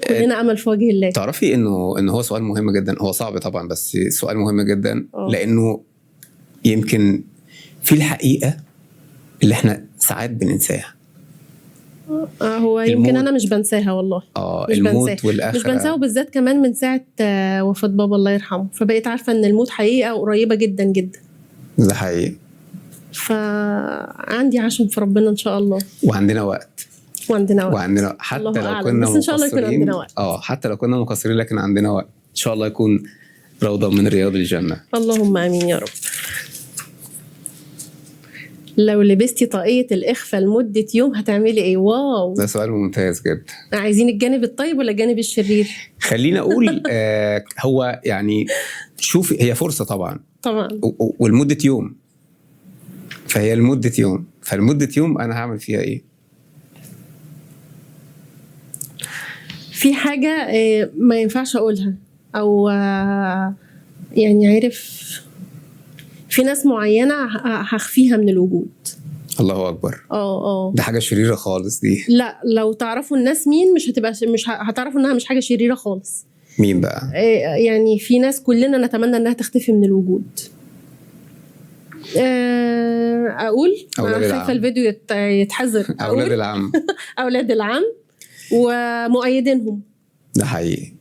كلنا امل في وجه الله. تعرفي انه هو سؤال مهم جدا، هو صعب طبعا بس سؤال مهم جدا. لانه يمكن في الحقيقة اللي احنا ساعات بننساها. هو يمكن انا مش بنساها والله. مش الموت والآخرة مش بنساها، وبالذات كمان من ساعة وفاة بابا الله يرحمه، فبقيت عارفة ان الموت حقيقة قريبة جدا جدا. ده حقيقي. فعندي عشم في ربنا ان شاء الله، وعندنا وقت حتى لو كنا بس ان شاء الله يكون عندنا وقت. حتى لو كنا مقصرين لكن عندنا وقت ان شاء الله يكون روضة من رياض الجنة. اللهم امين يا رب. لو لبستي طاقية الإخفاء لمدة يوم هتعملي إيه؟ واو، ده سؤال ممتاز جدا. عايزين الجانب الطيب ولا الجانب الشرير؟ خلينا أقول هو يعني شوفي، هي فرصة طبعا ولمدة يوم، فهي لمدة يوم، فلمدة يوم أنا هعمل فيها إيه؟ في حاجة ما ينفعش أقولها، أو يعني عارف، في ناس معينة هخفيها من الوجود. الله أكبر. ده حاجة شريرة خالص دي. لا، لو تعرفوا الناس مين مش هتعرفوا انها مش حاجة شريرة خالص. مين بقى؟ يعني في ناس كلنا نتمنى انها تختفي من الوجود. اقول خايفة الفيديو يتحذر. اولاد العم. اولاد العم ومؤيدينهم. ده حقيقي.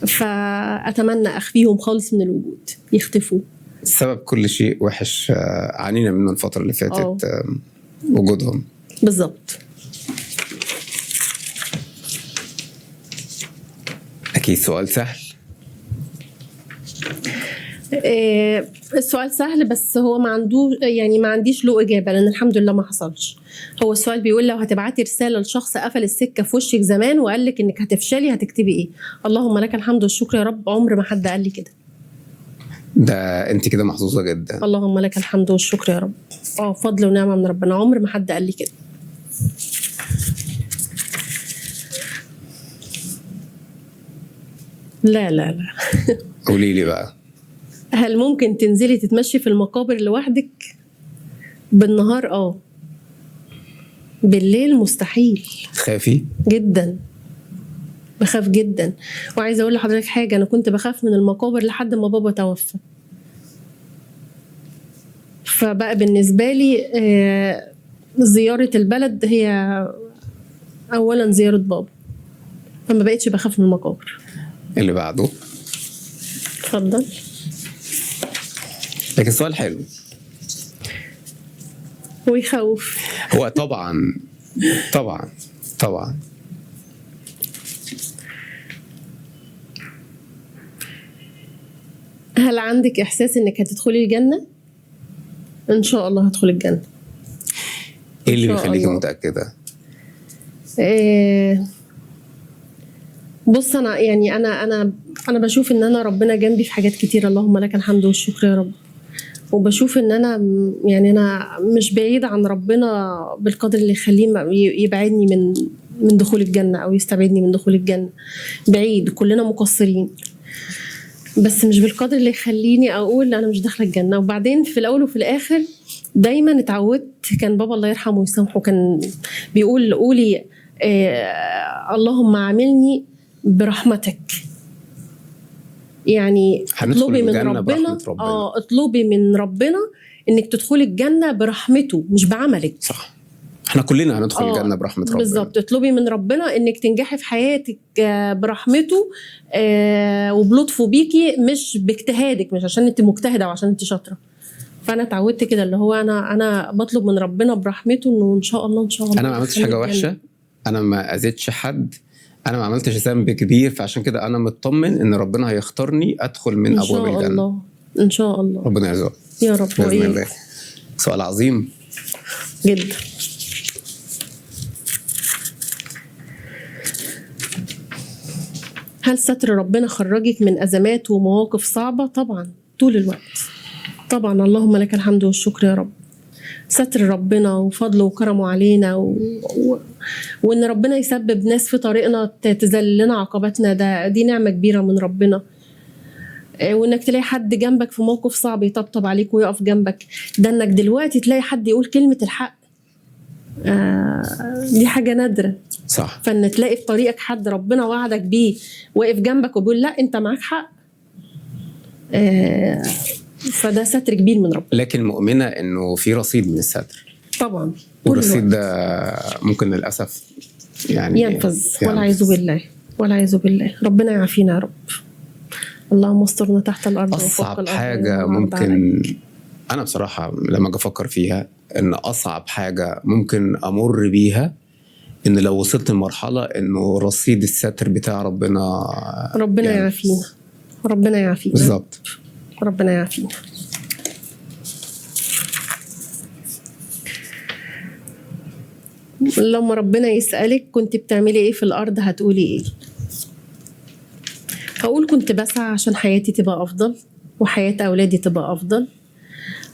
فأتمنى أخفيهم خالص من الوجود، يختفوا. سبب كل شيء وحش عانينا منه الفترة اللي فاتت وجودهم. بالظبط. أكيد سؤال سهل. السؤال سهل بس هو ما عنديش له إجابة، لأن الحمد لله ما حصلش. هو السؤال بيقول لو هتبعتي رسالة لشخص قفل السكة في وشك زمان وقال لك إنك هتفشلي هتكتبي إيه؟ اللهم لك الحمد والشكر يا رب، عمر ما حد قال لي كده. ده انت كده محظوظه جدا. اللهم لك الحمد والشكر يا رب. فضل ونعمه من ربنا، عمر ما حد قال لي كده. لا لا لا. قولي لي بقى، هل ممكن تنزلي تتمشي في المقابر لوحدك بالنهار؟ بالليل مستحيل. تخافي؟ جدا، بخاف جدا. وعايزه اقول لحضرتك حاجه، انا كنت بخاف من المقابر لحد ما بابا توفى. فبقى بالنسبه لي زياره البلد هي اولا زياره بابا، فما بقتش بخاف من المقابر. اللي بعده. اتفضل. لكن السؤال حلو ويخوف. هو طبعا طبعا طبعا. هل عندك احساس انك هتدخلي الجنه؟ ان شاء الله هدخل الجنه. ايه اللي بيخليكي متاكده؟ بص، انا بشوف ان انا ربنا جنبي في حاجات كتير، اللهم لك الحمد والشكر يا رب. وبشوف ان انا مش بعيد عن ربنا بالقدر اللي يخليه يبعدني من دخول الجنه او يستبعدني من دخول الجنه. بعيد، كلنا مقصرين، بس مش بالقدر اللي يخليني اقول انا مش داخله الجنه. وبعدين في الاول وفي الاخر دايما اتعودت، كان بابا الله يرحمه ويسامحه كان بيقول قولي اللهم عاملني برحمتك. يعني اطلبي من ربنا اطلبي من ربنا انك تدخلي الجنه برحمته مش بعملك. صح، احنا كلنا هندخل الجنه برحمه ربنا. بالظبط، اطلبي من ربنا انك تنجحي في حياتك برحمته وبلطفه بيكي، مش باجتهادك، مش عشان انت مجتهده او عشان انت شاطره. فانا اتعودت كده، اللي هو انا بطلب من ربنا برحمته انه ان شاء الله انا ما عملتش حاجه وحشه، انا ما اذيتش حد، انا ما عملتش ذنب كبير، فعشان كده انا مطمن ان ربنا هيختارني ادخل من ابواب الجنه. ان شاء الله، ان شاء الله. ربنا يرزقك يا رب باذن الله. سؤال عظيم جدا. هل ستر ربنا خرجك من ازمات ومواقف صعبه؟ طبعا، طول الوقت طبعا. اللهم لك الحمد والشكر يا رب. ستر ربنا وفضله وكرمه علينا وان ربنا يسبب ناس في طريقنا تذلل لنا عقباتنا، دي نعمه كبيره من ربنا. وانك تلاقي حد جنبك في موقف صعب يطبطب عليك ويقف جنبك، ده انك دلوقتي تلاقي حد يقول كلمه الحق، دي حاجه نادره. صح. فان تلاقي في طريقك حد ربنا وعدك بيه واقف جنبك وبيقول لا انت معاك حق، فده ستر كبير من ربنا. لكن مؤمنه انه في رصيد من الستر طبعا، والرصيد ده ممكن للاسف يعني ينفذ. والعياذ بالله، والعياذ بالله. ربنا يعافينا يا رب. اللهم استرنا تحت الارض وفوق الارض. اصعب حاجه ممكن انا بصراحه لما اجي افكر فيها ان اصعب حاجه ممكن امر بيها ان لو وصلت لمرحله انه رصيد الستر بتاع ربنا يعني يعافينا، ربنا يعافينا بالظبط، ربنا يعافينا. لما ربنا يسألك كنت بتعملي ايه في الارض هتقولي ايه؟ هقول كنت بسعى عشان حياتي تبقى افضل وحياة اولادي تبقى افضل.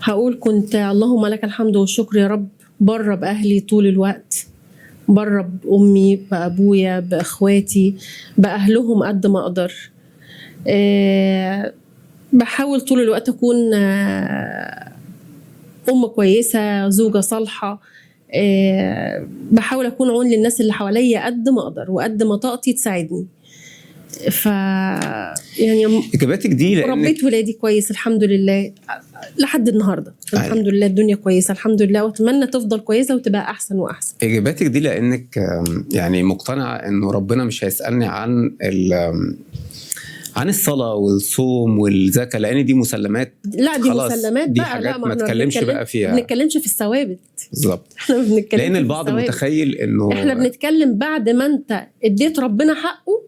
هقول كنت اللهم لك الحمد والشكر يا رب بره باهلي طول الوقت، بره بامي بابويا باخواتي باهلهم قد ما اقدر. بحاول طول الوقت اكون ام كويسه، زوجه صالحه. بحاول اكون عون للناس اللي حواليا قد ما اقدر وقد ما طاقتي تساعدني. يعني اجاباتك دي ربيت ولادي كويس الحمد لله لحد النهارده. الحمد لله الدنيا كويسه الحمد لله، واتمنى تفضل كويسه وتبقى احسن واحسن. اجاباتك دي لانك يعني مقتنعه انه ربنا مش هيسالني عن الصلاه والصوم والزكاه، لان دي مسلمات. لا دي مسلمات دي بقى، حاجات لا ما نتكلمش بقى فيها، ما بنتكلمش في الثوابت. بالظبط. احنا ما بنتكلمش لان البعض متخيل انه احنا بنتكلم بعد ما انت اديت ربنا حقه،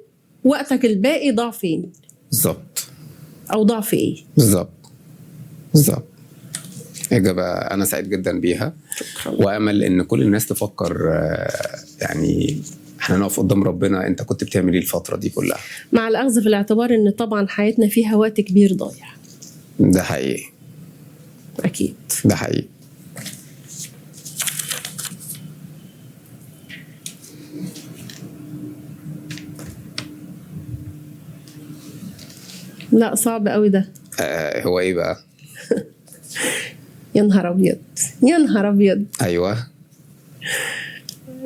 وقتك الباقي ضاع فين بالظبط، او ضاع في ايه بالظبط. إجابة أنا سعيد جدا بيها، وأمل إن كل الناس تفكر يعني احنا نقف قدام ربنا أنت كنت بتعمل إيه الفترة دي كلها، مع الأخذ في الاعتبار إن طبعا حياتنا فيها وقت كبير ضايع. ده حقيقي. اكيد. ده حقيقي. لا صعب قوي ده. هو ايه بقى؟ يا نهار ابيض، يا نهار ابيض. ايوه.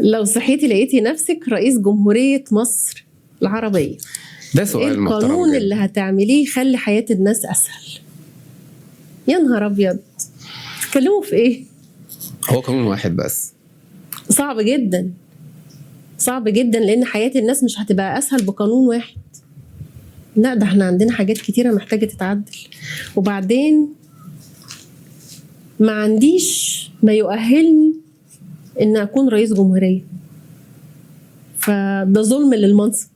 لو صحيتي لقيتي نفسك رئيس جمهورية مصر العربية، ده ايه سؤال محترم القانون جدا. اللي هتعمليه يخلي حياة الناس اسهل؟ يا نهار ابيض، تتكلموا في ايه؟ هو قانون واحد بس. صعب جدا، صعب جدا، لان حياة الناس مش هتبقى اسهل بقانون واحد. لا ده احنا عندنا حاجات كتيرة محتاجة تتعدل. وبعدين ما عنديش ما يؤهلني ان اكون رئيس جمهورية، فده ظلم للمنصب.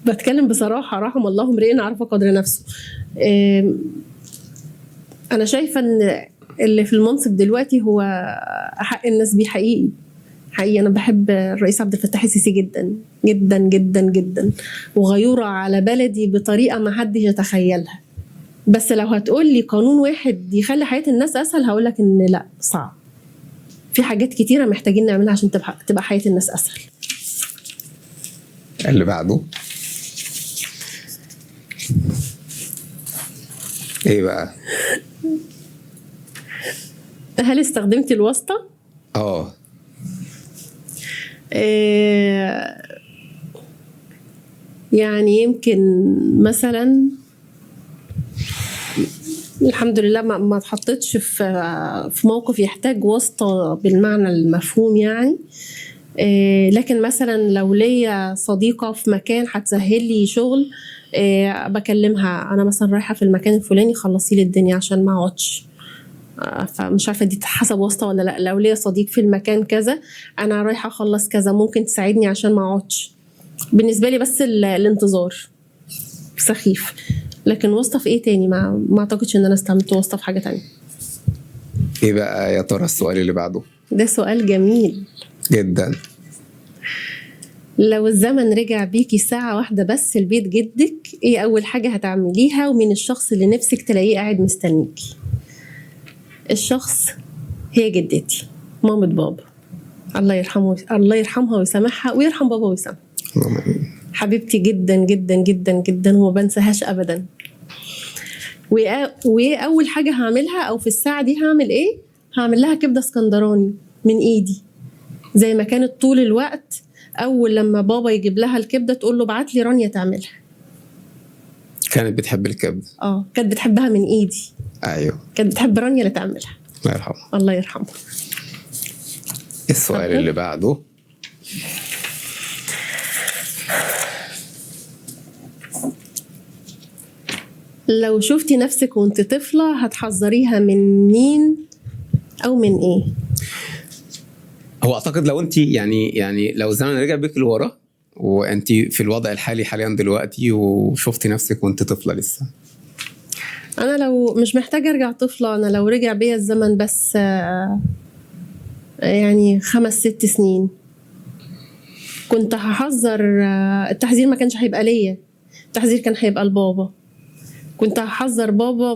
بتكلم بصراحة، رحم الله امرئ عرف قدر نفسه. انا شايفة ان اللي في المنصب دلوقتي هو حق الناس بيه حقيقي. حقيقي انا بحب الرئيس عبد الفتاح السيسي جدا جدا جدا جدا، وغيورة على بلدي بطريقة ما حدش يتخيلها. بس لو هتقول لي قانون واحد يخلي حياة الناس اسهل، هقول لك ان لا، صعب. في حاجات كتيرة محتاجين نعملها عشان تبقى حياة الناس اسهل. اللي بعده ايه بقى؟ هل استخدمتي الواسطة؟ يعني يمكن مثلا الحمد لله ما اتحطتش في موقف يحتاج واسطة بالمعنى المفهوم يعني. لكن مثلا لو ليا صديقة في مكان هتسهل لي شغل، بكلمها انا مثلا رايحة في المكان الفلاني، خلصي لي الدنيا عشان ما اقعدش. فمش عارفة دي تحسب واسطة ولا لا. لو ليا صديق في المكان كذا، انا رايحة اخلص كذا، ممكن تساعدني عشان ما اقعدش. بالنسبة لي بس الانتظار سخيف. لكن واسطة في ايه تاني؟ ما اعتقدش ان انا استعملت واسطة في حاجة تانية. ايه بقى يا ترى السؤال اللي بعده؟ ده سؤال جميل جدا. لو الزمن رجع بيكي ساعة واحدة بس لبيت جدك، ايه اول حاجة هتعمليها؟ ومين الشخص اللي نفسك تلاقيه قاعد مستنيكي؟ الشخص هي جدتي، مامة بابا، الله يرحمه، الله يرحمها ويسامحها ويرحم بابا ويسامحها. حبيبتي جدا جدا جدا جدا، وما بنساهاش ابدا. واول حاجه هعملها، او في الساعه دي هعمل ايه؟ هعمل لها كبده اسكندراني من ايدي، زي ما كانت طول الوقت اول لما بابا يجيب لها الكبده تقول له ابعت لي رانيا تعملها. كانت بتحب الكبده. كانت بتحبها من ايدي. ايوه، كانت بتحب رانيا اللي تعملها. الله يرحمها. الله يرحمها. السؤال اللي بعده، لو شفتي نفسك وانت طفلة هتحذريها من مين او من ايه؟ هو اعتقد لو انت يعني لو الزمن رجع بيك لورا وانت في الوضع الحالي حاليا دلوقتي، وشفتي نفسك وانت طفلة لسه، انا لو مش محتاجة ارجع طفلة، انا لو رجع بيا الزمن بس يعني 5-6 سنين، كنت هحذر. التحذير ما كانش هيبقى ليا، التحذير كان هيبقى لبابا. كنت هحذر بابا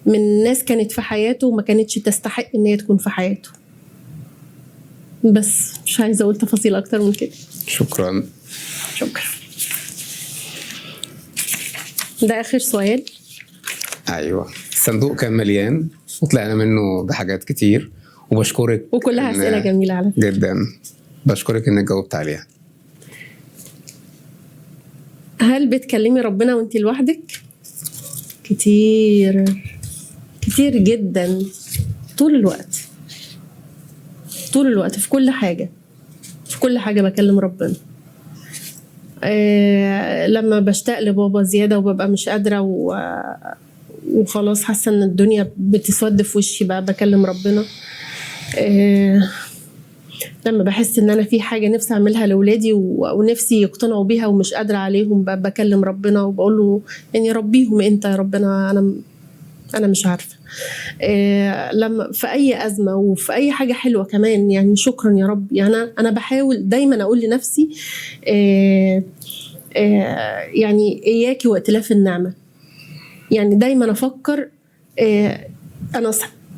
من ناس كانت في حياته وما كانتش تستحق ان هي تكون في حياته. بس مش عايزة اقول تفاصيل اكتر من كده. شكرا. شكرا. ده اخر سؤال. ايوه، الصندوق كان مليان وطلعنا منه بحاجات كتير، وبشكرك. وكلها اسئله جميله على فكره جدا. بشكرك انك جاوبت عليها. هل بتكلمي ربنا وانت لوحدك؟ كتير كتير جدا، طول الوقت، طول الوقت، في كل حاجه، في كل حاجه بكلم ربنا. لما بشتاق لبابا زياده وببقى مش قادره وخلاص حاسه ان الدنيا بتسود في وشي، بقى بكلم ربنا. لما بحس ان انا في حاجه نفسي اعملها لاولادي ونفسي يقتنعوا بيها ومش قادره عليهم، بقى بكلم ربنا وبقول له يعني ربيهم انت يا ربنا، انا مش عارفه. لما في اي ازمه وفي اي حاجه حلوه كمان، يعني شكرا يا رب. يعني انا بحاول دايما اقول لنفسي يعني إياكي وائتلاف النعمة. يعني دايما أفكر أنا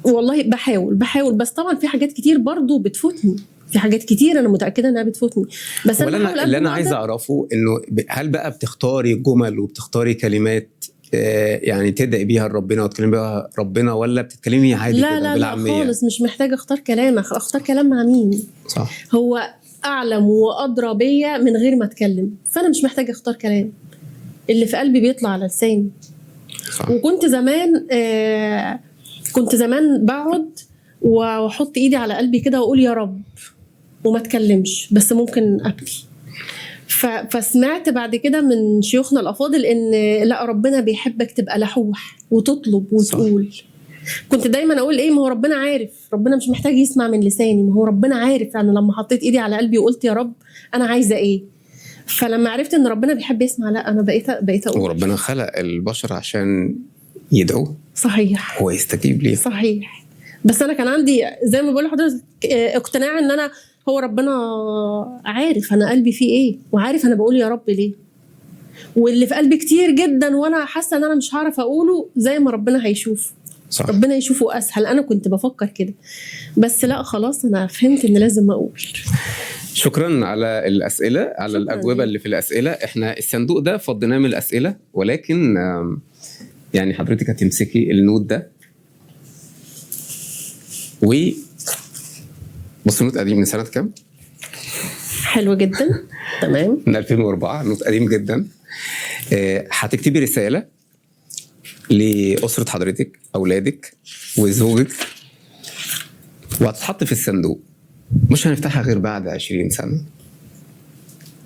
والله بحاول بس طبعا في حاجات كتير برضو بتفوتني، في حاجات كتير أنا متأكدة إنها بتفوتني، بس أنا بحاول اللي أنا عايز أعرفه إنه هل بقى بتختاري جمل وبتختاري كلمات يعني تدعي بيها ربنا وتكلمي بيها ربنا، ولا بتتكلمي عادي كده بالعامية؟ لا خالص، مش محتاجة أختار كلام. أختار كلام مع مين؟ صح. هو أعلم وأدرى بيا من غير ما أتكلم، فأنا مش محتاجة أختار كلام، اللي في قلبي بيطلع على لساني. صح. وكنت زمان بقعد واحط ايدي على قلبي كده واقول يا رب وما اتكلمش، بس ممكن ابكي. فسمعت بعد كده من شيوخنا الافاضل ان لا، ربنا بيحبك تبقى لحوح وتطلب وتقول. صح. كنت دايما اقول ايه، ما هو ربنا عارف، ربنا مش محتاج يسمع من لساني، ما هو ربنا عارف انا لما حطيت ايدي على قلبي وقلت يا رب انا عايزه ايه. فلما عرفت ان ربنا بيحب يسمع، لا انا بقيت اقول. وربنا خلق البشر عشان يدعوه. صحيح. هو يستجيب ليه. صحيح. بس انا كان عندي زي ما بقول لحضرتك اقتناع ان انا هو ربنا عارف انا قلبي فيه ايه، وعارف انا بقول يا رب ليه، واللي في قلبي كتير جدا وانا حاسه ان انا مش هعرف اقوله زي ما ربنا هيشوف. صح. ربنا يشوفه اسهل. انا كنت بفكر كده، بس لا خلاص انا فهمت ان لازم اقول. شكرا على الأسئلة، على الأجوبة اللي في الأسئلة. احنا الصندوق ده فضيناه من الأسئلة، ولكن يعني حضرتك هتمسكي النوت ده بص، النوت قديم من سنة كام؟ حلو جدا. تمام. من 2004. نوت قديم جدا. هتكتبي رسالة لأسرة حضرتك، أولادك وزوجك، وهتتحط في الصندوق. مش هنفتحها غير بعد 20 سنة.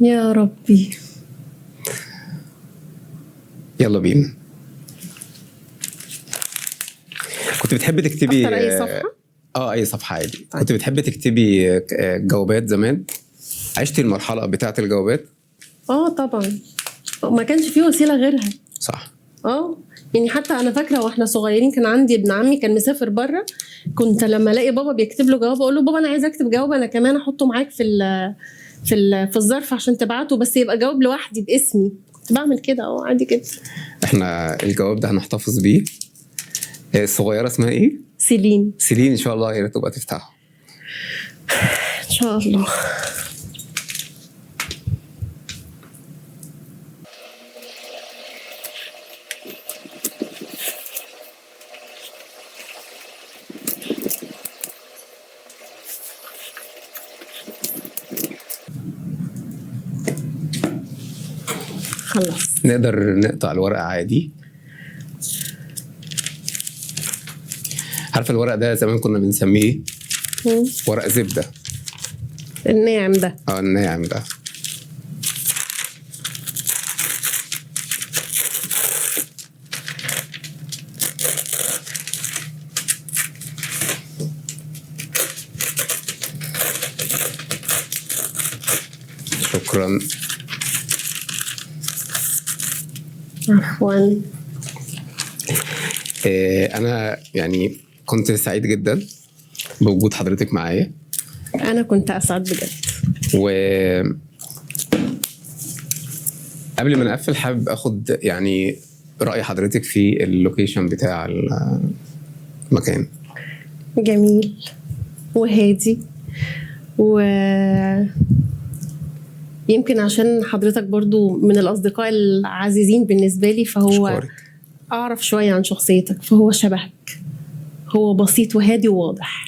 يا ربي. يلا بينا. كنت بتحبي تكتبي اختار اي صفحة؟ اي صفحة عادي. كنت بتحبي تكتبي جوابات زمان؟ عشتي المرحلة بتاعة الجوابات؟ طبعا، ما كانش فيه وسيلة غيرها. صح. يعني حتى انا فاكره واحنا صغيرين كان عندي ابن عمي كان مسافر بره، كنت لما الاقي بابا بيكتب له جواب اقول له بابا انا عايز اكتب جواب انا كمان احطه معاك في الظرف عشان تبعته، بس يبقى جواب لوحدي باسمي. بعمل كده عادي كده. احنا الجواب ده هنحتفظ بيه. الصغيره اسمها ايه؟ سيلين. سيلين ان شاء الله هي تبقى تفتحه ان شاء الله. خلاص. نقدر نقطع الورقة عادي. عارفة الورق ده زمان كنا بنسميه ورق زبدة. الناعم ده. الناعم ده. شكرا. عفوا. أنا يعني كنت سعيد جدا بوجود حضرتك معايا. أنا كنت أسعد بجد. قبل ما نقفل حابب أخد يعني رأي حضرتك في اللوكيشن بتاع المكان. جميل وهادي، ويمكن عشان حضرتك برضو من الأصدقاء العزيزين بالنسبة لي، فهو شكرك. أعرف شوية عن شخصيتك، فهو شبهك، هو بسيط وهادي وواضح.